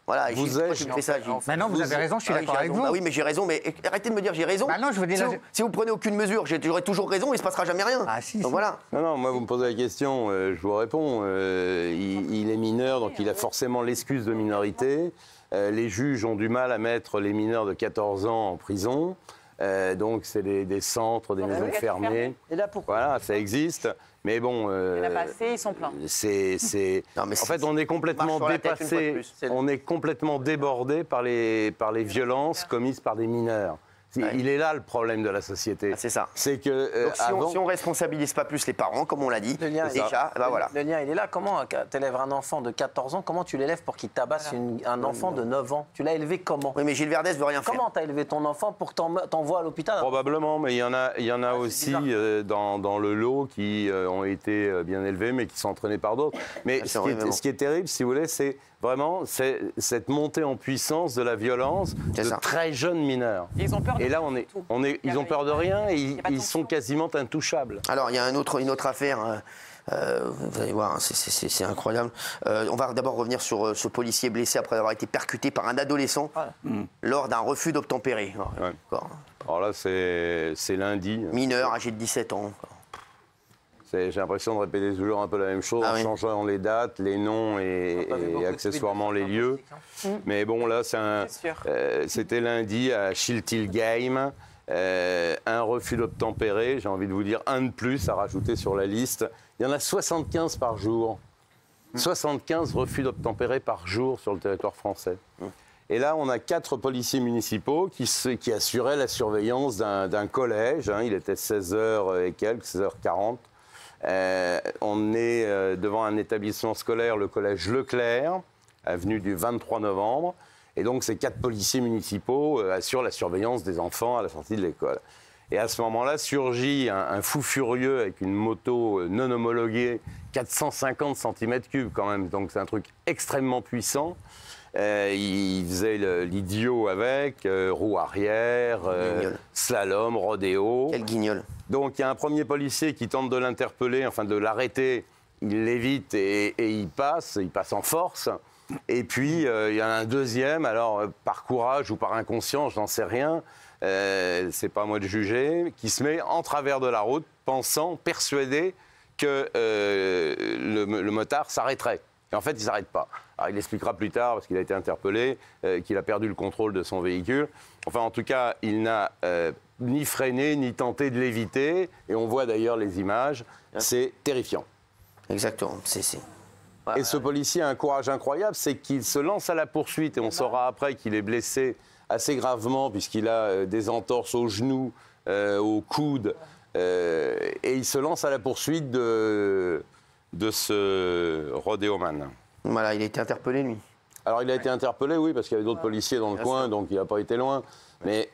Voilà, vous je fais ça. Maintenant, vous avez raison, je suis d'accord avec vous. Bah oui, mais j'ai raison, mais arrêtez de me dire j'ai raison. Bah non, je veux dire... Si vous prenez aucune mesure, j'aurai toujours raison, il ne se passera jamais rien. Ah si, donc voilà. Non, moi, vous me posez la question, je vous réponds. Il est mineur, donc il a forcément l'excuse de minorité. Les juges ont du mal à mettre les mineurs de 14 ans en prison. Donc, c'est des centres, des maisons fermées. Et là, pourquoi? Voilà, ça existe. Mais bon, il n'y en a pas assez, ils sont pleins. En fait, on est complètement dépassé, on est complètement débordé par les violences commises par des mineurs. Il est là le problème de la société. C'est ça. C'est que donc, si on responsabilise pas plus les parents, comme on l'a dit, déjà, voilà. Le lien, il est là. Comment tu élèves un enfant de 14 ans? Comment tu l'élèves pour qu'il tabasse un enfant de 9 ans? Tu l'as élevé comment? Oui, mais Gilles Verdez veut rien faire. Comment tu as élevé ton enfant pour que t'envoies à l'hôpital? Probablement, mais il y en a aussi dans le lot qui ont été bien élevés, mais qui sont entraînés par d'autres. Mais ce qui est terrible, si vous voulez, c'est vraiment cette montée en puissance de la violence de très jeunes mineurs. Ils ont peur de et là, ils ont peur de rien et ils sont quasiment intouchables. Alors, il y a une autre affaire. Vous allez voir, c'est incroyable. On va d'abord revenir sur ce policier blessé après avoir été percuté par un adolescent lors d'un refus d'obtempérer. Alors là, c'est lundi. Mineur, âgé de 17 ans. J'ai l'impression de répéter toujours un peu la même chose en changeant les dates, les noms et accessoirement les lieux. Mais bon, là, c'était lundi à Schiltigheim. Un refus d'obtempérer, j'ai envie de vous dire un de plus à rajouter sur la liste. Il y en a 75 par jour. 75 refus d'obtempérer par jour sur le territoire français. Et là, on a 4 policiers municipaux qui assuraient la surveillance d'un collège. Il était 16h et quelques, 16h40. On est devant un établissement scolaire, le collège Leclerc, avenue du 23 novembre. Et donc, ces 4 policiers municipaux assurent la surveillance des enfants à la sortie de l'école. Et à ce moment-là, surgit un fou furieux avec une moto non homologuée, 450 cm3 quand même. Donc, c'est un truc extrêmement puissant. Il faisait l'idiot avec, roue arrière, slalom, rodéo. Quel guignol. Donc il y a un premier policier qui tente de l'interpeller, enfin de l'arrêter, il l'évite et il passe en force. Et puis il y en a un deuxième, alors par courage ou par inconscience, j'en sais rien, c'est pas à moi de juger, qui se met en travers de la route, persuadé que le motard s'arrêterait. Et en fait, il ne s'arrête pas. Alors, il expliquera plus tard, parce qu'il a été interpellé, qu'il a perdu le contrôle de son véhicule. Enfin, en tout cas, il n'a ni freiné, ni tenté de l'éviter. Et on voit d'ailleurs les images. C'est terrifiant. Exactement. Et ce policier a un courage incroyable, c'est qu'il se lance à la poursuite. Et on saura après qu'il est blessé assez gravement, puisqu'il a des entorses aux genoux, aux coudes. Et il se lance à la poursuite de ce rodéoman. Voilà, il a été interpellé, lui. Alors, il a été interpellé, oui, parce qu'il y avait d'autres policiers dans le coin, donc il n'a pas été loin. Mais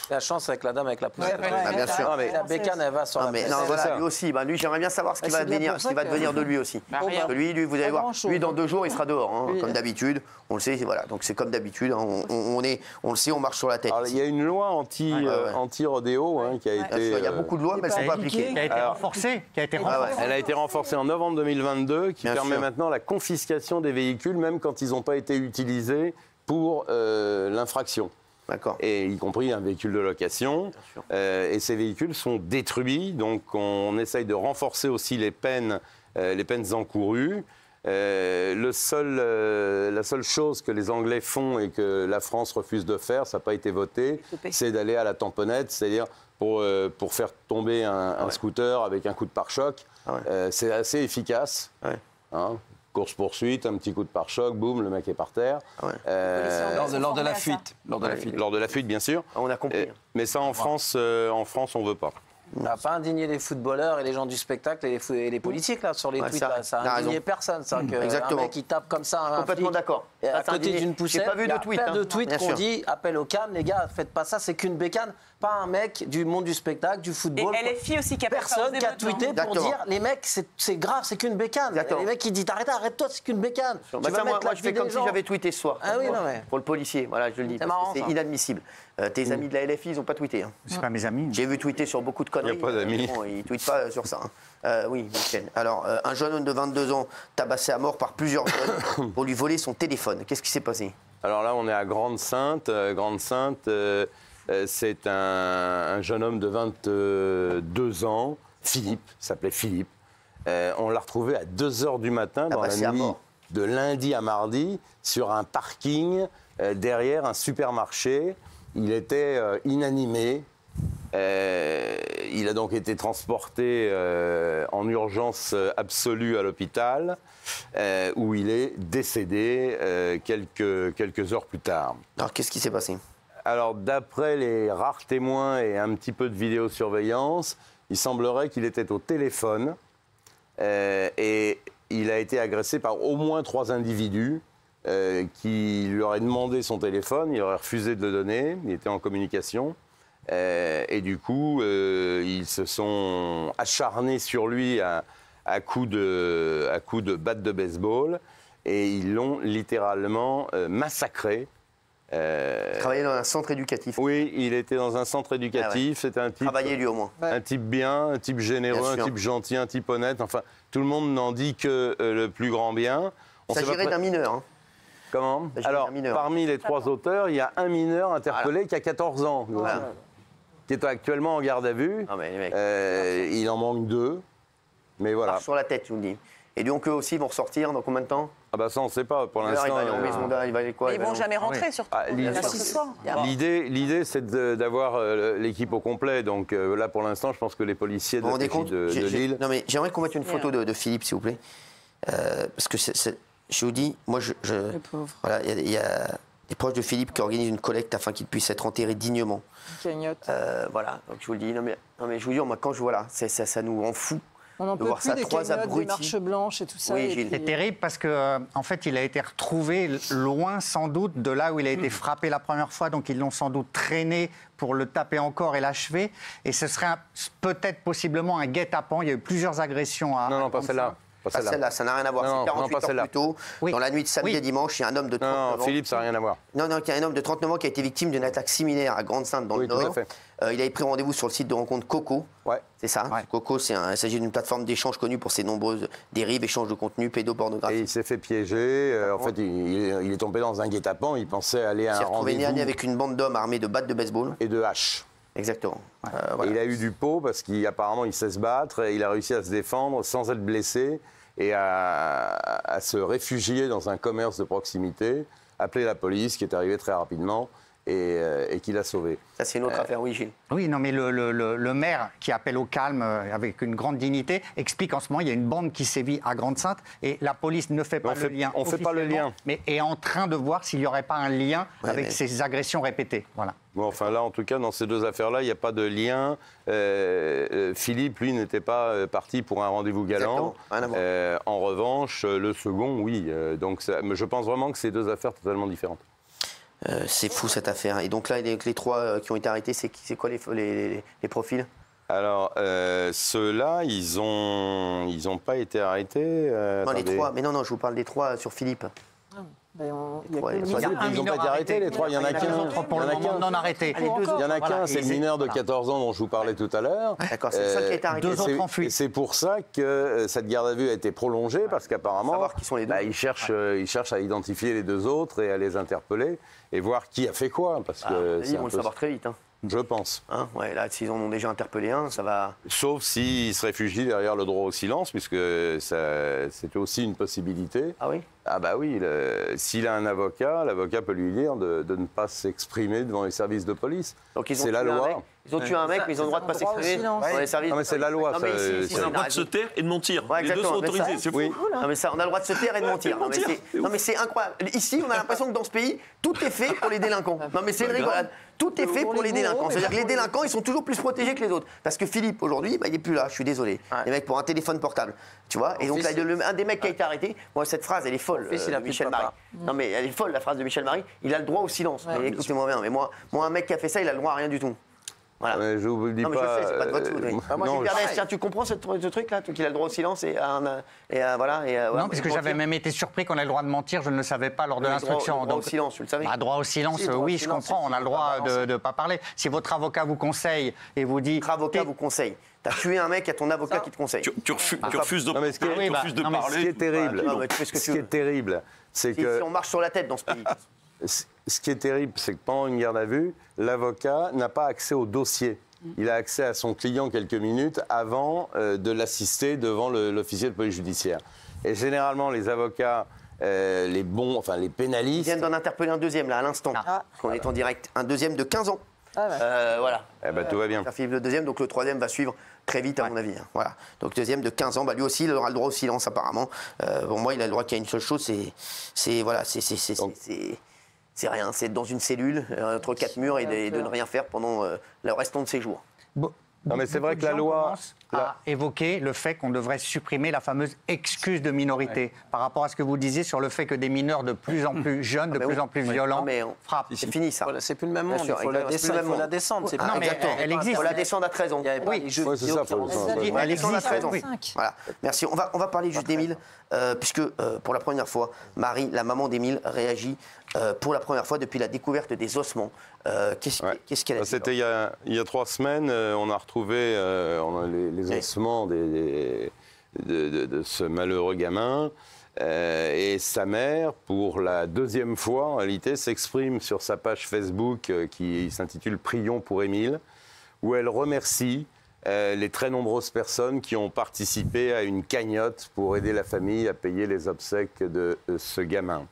la chance avec la dame avec la poussière. Bien sûr. Non, mais la bécane, elle va sur la poussière. Non, voilà, lui aussi. Lui, j'aimerais bien savoir ce qui va devenir de lui aussi. Lui, vous allez voir, lui, dans 2 jours, il sera dehors, comme d'habitude. On le sait, voilà. Donc c'est comme d'habitude. On le sait, on marche sur la tête. Alors, il y a une loi anti-rodéo qui a été. Il y a beaucoup de lois, mais elles ne sont pas appliquées. Qui a été renforcée. Elle a été renforcée en novembre 2022, qui permet maintenant la confiscation des véhicules, même quand ils n'ont pas été utilisés pour l'infraction. Et y compris un véhicule de location. Et ces véhicules sont détruits. Donc on essaye de renforcer aussi les peines encourues. La seule chose que les Anglais font et que la France refuse de faire, ça n'a pas été voté, c'est d'aller à la tamponnette, c'est-à-dire pour faire tomber un scooter avec un coup de pare-choc. C'est assez efficace. Course-poursuite, un petit coup de pare-choc, boum, le mec est par terre. Lors de la fuite. Lors de la fuite, bien sûr. On a compris. Mais ça, en France, on ne veut pas. Ça n'a pas indigné les footballeurs et les gens du spectacle et les politiques là, sur les tweets. Ça n'a indigné personne. Un mec qui tape comme ça. Complètement d'accord. À côté d'une poussette, il y a plein de tweets qu'on dit appel au calme, les gars, faites pas ça, c'est qu'une bécane. Pas un mec du monde du spectacle, du football. Et LFI aussi qui a personne qui a tweeté pour dire les mecs, c'est grave, c'est qu'une bécane. Les mecs qui disent arrête-toi, c'est qu'une bécane. Moi, je fais comme si j'avais tweeté ce soir. Ah oui, non mais. Pour le policier, voilà, je le dis. C'est inadmissible. Tes amis de la LFI, ils n'ont pas tweeté. C'est pas mes amis. J'ai vu tweeter sur beaucoup de conneries. Il n'y a pas d'amis. Ils ne tweetent pas sur ça. Oui, Michel. Alors, un jeune homme de 22 ans tabassé à mort par plusieurs jeunes pour lui voler son téléphone. Qu'est-ce qui s'est passé? Alors là, on est à Grande-Synthe. Grande-Synthe, c'est un jeune homme de 22 ans, Philippe, il s'appelait Philippe. On l'a retrouvé à 2h du matin, dans la nuit de lundi à mardi, sur un parking derrière un supermarché. Il était inanimé. Il a donc été transporté en urgence absolue à l'hôpital, où il est décédé quelques heures plus tard. Alors, qu'est-ce qui s'est passé? Alors, d'après les rares témoins et un petit peu de vidéosurveillance, il semblerait qu'il était au téléphone et il a été agressé par au moins 3 individus qui lui auraient demandé son téléphone. Il aurait refusé de le donner, il était en communication. Et du coup, ils se sont acharnés sur lui à coups de batte de baseball et ils l'ont littéralement massacré. Il travaillait dans un centre éducatif. Oui, il était dans un centre éducatif. C'était un type. Travaillait lui au moins. Un type bien, un type généreux, un type gentil, un type honnête. Enfin, tout le monde n'en dit que le plus grand bien. Il s'agirait d'un mineur. Hein. Comment? Alors, parmi les 3 auteurs, il y a un mineur interpellé qui a 14 ans. Voilà. Qui est actuellement en garde à vue. Ah, mais il en manque 2. Mais voilà. Sur la tête, je vous le dis. Et donc eux aussi vont ressortir dans combien de temps? Ah bah ça on ne sait pas pour l'instant. Il va aller quoi? Ils ne vont jamais rentrer surtout. L'idée c'est d'avoir l'équipe au complet. Donc là pour l'instant je pense que les policiers de Lille. Non mais j'aimerais qu'on mette une photo de Philippe s'il vous plaît. Parce que je vous dis, moi voilà, il y a des proches de Philippe qui organisent une collecte afin qu'il puisse être enterré dignement. Voilà, donc je vous le dis. Non mais je vous dis, moi quand je vois là, ça nous en fout. On n'en peut plus des cagnottes, des marches blanches et tout ça. Oui, c'est terrible parce que en fait, il a été retrouvé loin sans doute de là où il a été frappé la première fois. Donc ils l'ont sans doute traîné pour le taper encore et l'achever. Et ce serait peut-être possiblement un guet-apens. Il y a eu plusieurs agressions à... Non, pas celle-là. Pas celle-là, ça n'a rien à voir. C'est 48 heures plus tôt. Dans la nuit de samedi et dimanche, il y a un homme de 39 ans. Non, Philippe, ça n'a rien à voir. Non, il y a un homme de 39 ans qui a été victime d'une attaque similaire à Grande-Synthe dans le Nord. Il avait pris rendez-vous sur le site de rencontre Coco. Ouais. C'est ça. Ouais. Coco, il s'agit d'une plateforme d'échange connue pour ses nombreuses dérives, échanges de contenu pédopornographique. Et il s'est fait piéger. En fait, il est tombé dans un guet-apens. Il pensait aller à un rendez-vous. Il s'est retrouvé avec une bande d'hommes armés de battes de baseball. Et de haches. Exactement. Voilà. Il a eu du pot parce qu'apparemment, il sait se battre. Et il a réussi à se défendre sans être blessé. Et à se réfugier dans un commerce de proximité, appeler la police qui est arrivée très rapidement et qui l'a sauvé. Ça, c'est une autre affaire, oui, Gilles. Oui, non, mais le maire qui appelle au calme avec une grande dignité explique en ce moment il y a une bande qui sévit à Grande-Synthe et la police ne fait pas le lien. On ne fait pas le lien. Mais est en train de voir s'il n'y aurait pas un lien avec ces agressions répétées. Voilà. Bon, enfin là, en tout cas, dans ces 2 affaires-là, il n'y a pas de lien. Philippe, lui, n'était pas parti pour un rendez-vous galant. En revanche, le second, oui. Donc, je pense vraiment que c'est 2 affaires totalement différentes. C'est fou cette affaire. Et donc là, les 3 qui ont été arrêtés, c'est quoi les profils? Alors, ceux-là, ils ont pas été arrêtés. Non, les 3. Mais non, je vous parle des 3 sur Philippe. Ils n'ont pas été arrêtés, les 3. Il y en a qu'un. Pour le moment, non arrêté. Il y en a qu'un, c'est le mineur de 14 ans dont je vous parlais tout à l'heure. D'accord, c'est le seul qui a été arrêté. 2 autres en fuite. C'est pour ça que cette garde à vue a été prolongée, parce qu'apparemment, ils cherchent à identifier les 2 autres et à les interpeller et voir qui a fait quoi. Parce que ils vont le savoir très vite. Je pense. Là, s'ils en ont déjà interpellé un, ça va... Sauf s'ils se réfugient derrière le droit au silence, puisque c'était aussi une possibilité. Ah oui? Ah bah oui, s'il a un avocat, l'avocat peut lui dire de ne pas s'exprimer devant les services de police. C'est la loi. Ils ont tué un mec, mais ils ont le droit de ne pas s'exprimer devant les services. Non mais c'est la loi. On a le droit de se taire et de mentir. Les 2 sont autorisés, c'est fou. Non mais ça, on a le droit de se taire et de mentir. Non mais c'est incroyable. Ici, on a l'impression que dans ce pays, tout est fait pour les délinquants. Non mais c'est une rigolade. Tout est fait pour les délinquants. C'est-à-dire que les délinquants, ils sont toujours plus protégés que les autres. Parce que Philippe, aujourd'hui, il n'est plus là, je suis désolé. Les mecs, pour un téléphone portable. Tu vois. Et donc, là, un des mecs qui a été arrêté, moi, cette phrase, elle est folle, Michel Marie. Non, mais elle est folle, la phrase de Michel Marie. Il a le droit au silence. Écoutez-moi bien, mais moi, un mec qui a fait ça, il a le droit à rien du tout. Voilà. Mais je vous le dis non, mais pas. Je sais, c'est pas de votre faute. Moi, Gilles Verdez, tiens, tu comprends ce truc-là, qu'il a le droit au silence voilà. Non, parce que j'avais même été surpris qu'on ait le droit de mentir, je ne le savais pas lors de l'instruction. Droit au silence, tu le savais. Droit au silence, oui, je comprends, on a le droit de ne pas parler. Si votre avocat vous conseille et vous dit. Votre avocat vous conseille. T'as tué un mec, il y a ton avocat qui te conseille. Tu refuses de parler. Ce qui est terrible, ce qui est terrible, c'est que. Si on marche sur la tête dans ce pays. Ce qui est terrible, c'est que pendant une garde à vue, l'avocat n'a pas accès au dossier. Il a accès à son client quelques minutes avant de l'assister devant l'officier de police judiciaire. Et généralement, les avocats, les pénalistes... Ils viennent d'en interpeller un deuxième, là, à l'instant. Parce qu'on est en direct. Un deuxième de 15 ans. Voilà. Eh ben, tout va bien. Philippe le deuxième, donc le troisième va suivre très vite, à mon avis. Voilà. Donc deuxième de 15 ans, lui aussi, il aura le droit au silence, apparemment. Pour moi, il a le droit qu'il y ait une seule chose, c'est rien, c'est dans une cellule, entre quatre murs, et de ne rien faire pendant le restant de ses jours. Non, mais c'est vrai que la loi a évoqué le fait qu'on devrait supprimer la fameuse excuse de minorité par rapport à ce que vous disiez sur le fait que des mineurs de plus en plus jeunes, de plus en plus violents frappent. C'est fini ça. Voilà, c'est plus le même monde, il faut la descendre. Non, mais elle existe. Il faut la descendre à 13 ans. Oui, c'est ça. Elle existe à 13 ans. Voilà. Merci. On va parler juste d'Émile, puisque pour la première fois, Marie, la maman d'Émile, réagit pour la première fois depuis la découverte des ossements. Qu'est-ce qu'elle a dit? C'était il y a 3 semaines, on a retrouvé les ossements de ce malheureux gamin. Et sa mère, pour la 2e fois, en réalité, s'exprime sur sa page Facebook qui s'intitule « Prions pour Émile », où elle remercie les très nombreuses personnes qui ont participé à une cagnotte pour aider la famille à payer les obsèques de ce gamin.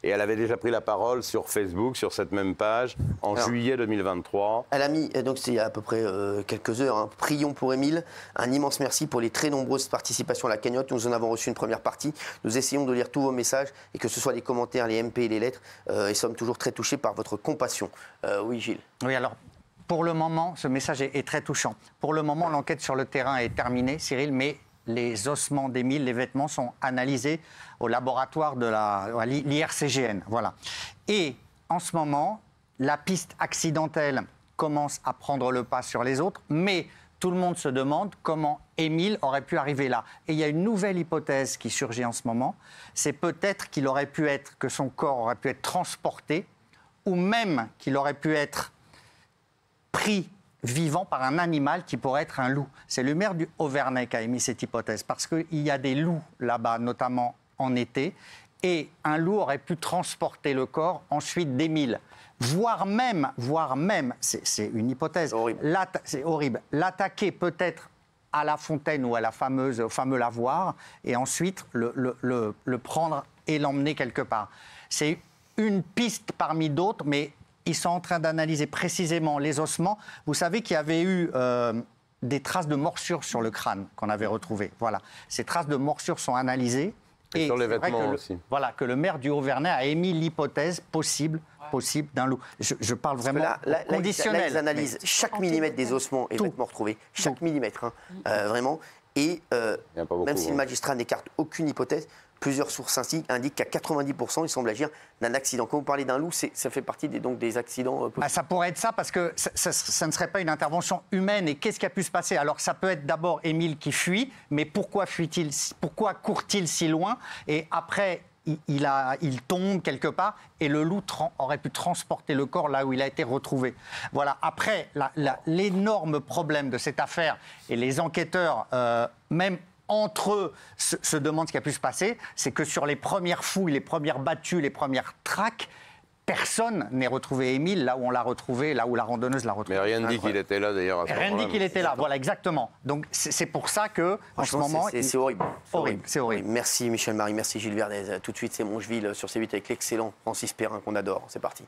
Et elle avait déjà pris la parole sur Facebook, sur cette même page, en juillet 2023. Elle a mis, donc c'est il y a à peu près quelques heures, prions pour Émile. Un immense merci pour les très nombreuses participations à la cagnotte. Nous en avons reçu une première partie. Nous essayons de lire tous vos messages, et que ce soit les commentaires, les MP et les lettres, et sommes toujours très touchés par votre compassion. Oui, Gilles. Oui, alors, pour le moment, ce message est très touchant. Pour le moment, l'enquête sur le terrain est terminée, Cyril, mais les ossements d'Émile, les vêtements sont analysés au laboratoire de l'IRCGN. Voilà. Et en ce moment, la piste accidentelle commence à prendre le pas sur les autres, mais tout le monde se demande comment Émile aurait pu arriver là. Et il y a une nouvelle hypothèse qui surgit en ce moment, c'est peut-être qu'il aurait pu être, que son corps aurait pu être transporté, ou même qu'il aurait pu être pris vivant par un animal qui pourrait être un loup. C'est le maire du Auvernais qui a émis cette hypothèse, parce qu'il y a des loups là-bas, notamment en été, et un loup aurait pu transporter le corps ensuite d'Émile. Voire même, c'est une hypothèse, c'est horrible, l'attaquer peut-être à la fontaine ou à au fameux lavoir, et ensuite le prendre et l'emmener quelque part. C'est une piste parmi d'autres, mais ils sont en train d'analyser précisément les ossements. Vous savez qu'il y avait eu des traces de morsures sur le crâne qu'on avait retrouvées. Voilà. Ces traces de morsures sont analysées. Et sur les vêtements aussi. Voilà, que le maire du Haut-Vernay a émis l'hypothèse possible d'un loup. Je parle vraiment conditionnel. Là, ils analysent chaque millimètre des ossements et vêtements retrouvés. Chaque millimètre, vraiment. Et même si le magistrat n'écarte aucune hypothèse, plusieurs sources ainsi indiquent qu'à 90%, il semble agir d'un accident. Quand vous parlez d'un loup, ça fait partie des accidents ça pourrait être ça, parce que ça ne serait pas une intervention humaine. Et qu'est-ce qui a pu se passer? Alors, ça peut être d'abord Émile qui fuit, mais pourquoi fuit-il? Pourquoi court-il si loin? Et après, il tombe quelque part, et le loup aurait pu transporter le corps là où il a été retrouvé. Voilà. Après, l'énorme problème de cette affaire, et les enquêteurs, même entre eux, se demandent ce qui a pu se passer, c'est que sur les premières fouilles, les premières battues, les premières traques, personne n'est retrouvé Émile là où on l'a retrouvé, là où la randonneuse l'a retrouvé. Mais rien ne dit qu'il était là d'ailleurs. Rien ne dit qu'il était là, voilà, exactement. Donc c'est pour ça que, en ce moment... C'est horrible. C'est horrible. Merci Michel Marie, merci Gilles Verdez. Tout de suite, c'est Mongeville sur C8 avec l'excellent Francis Perrin qu'on adore. C'est parti.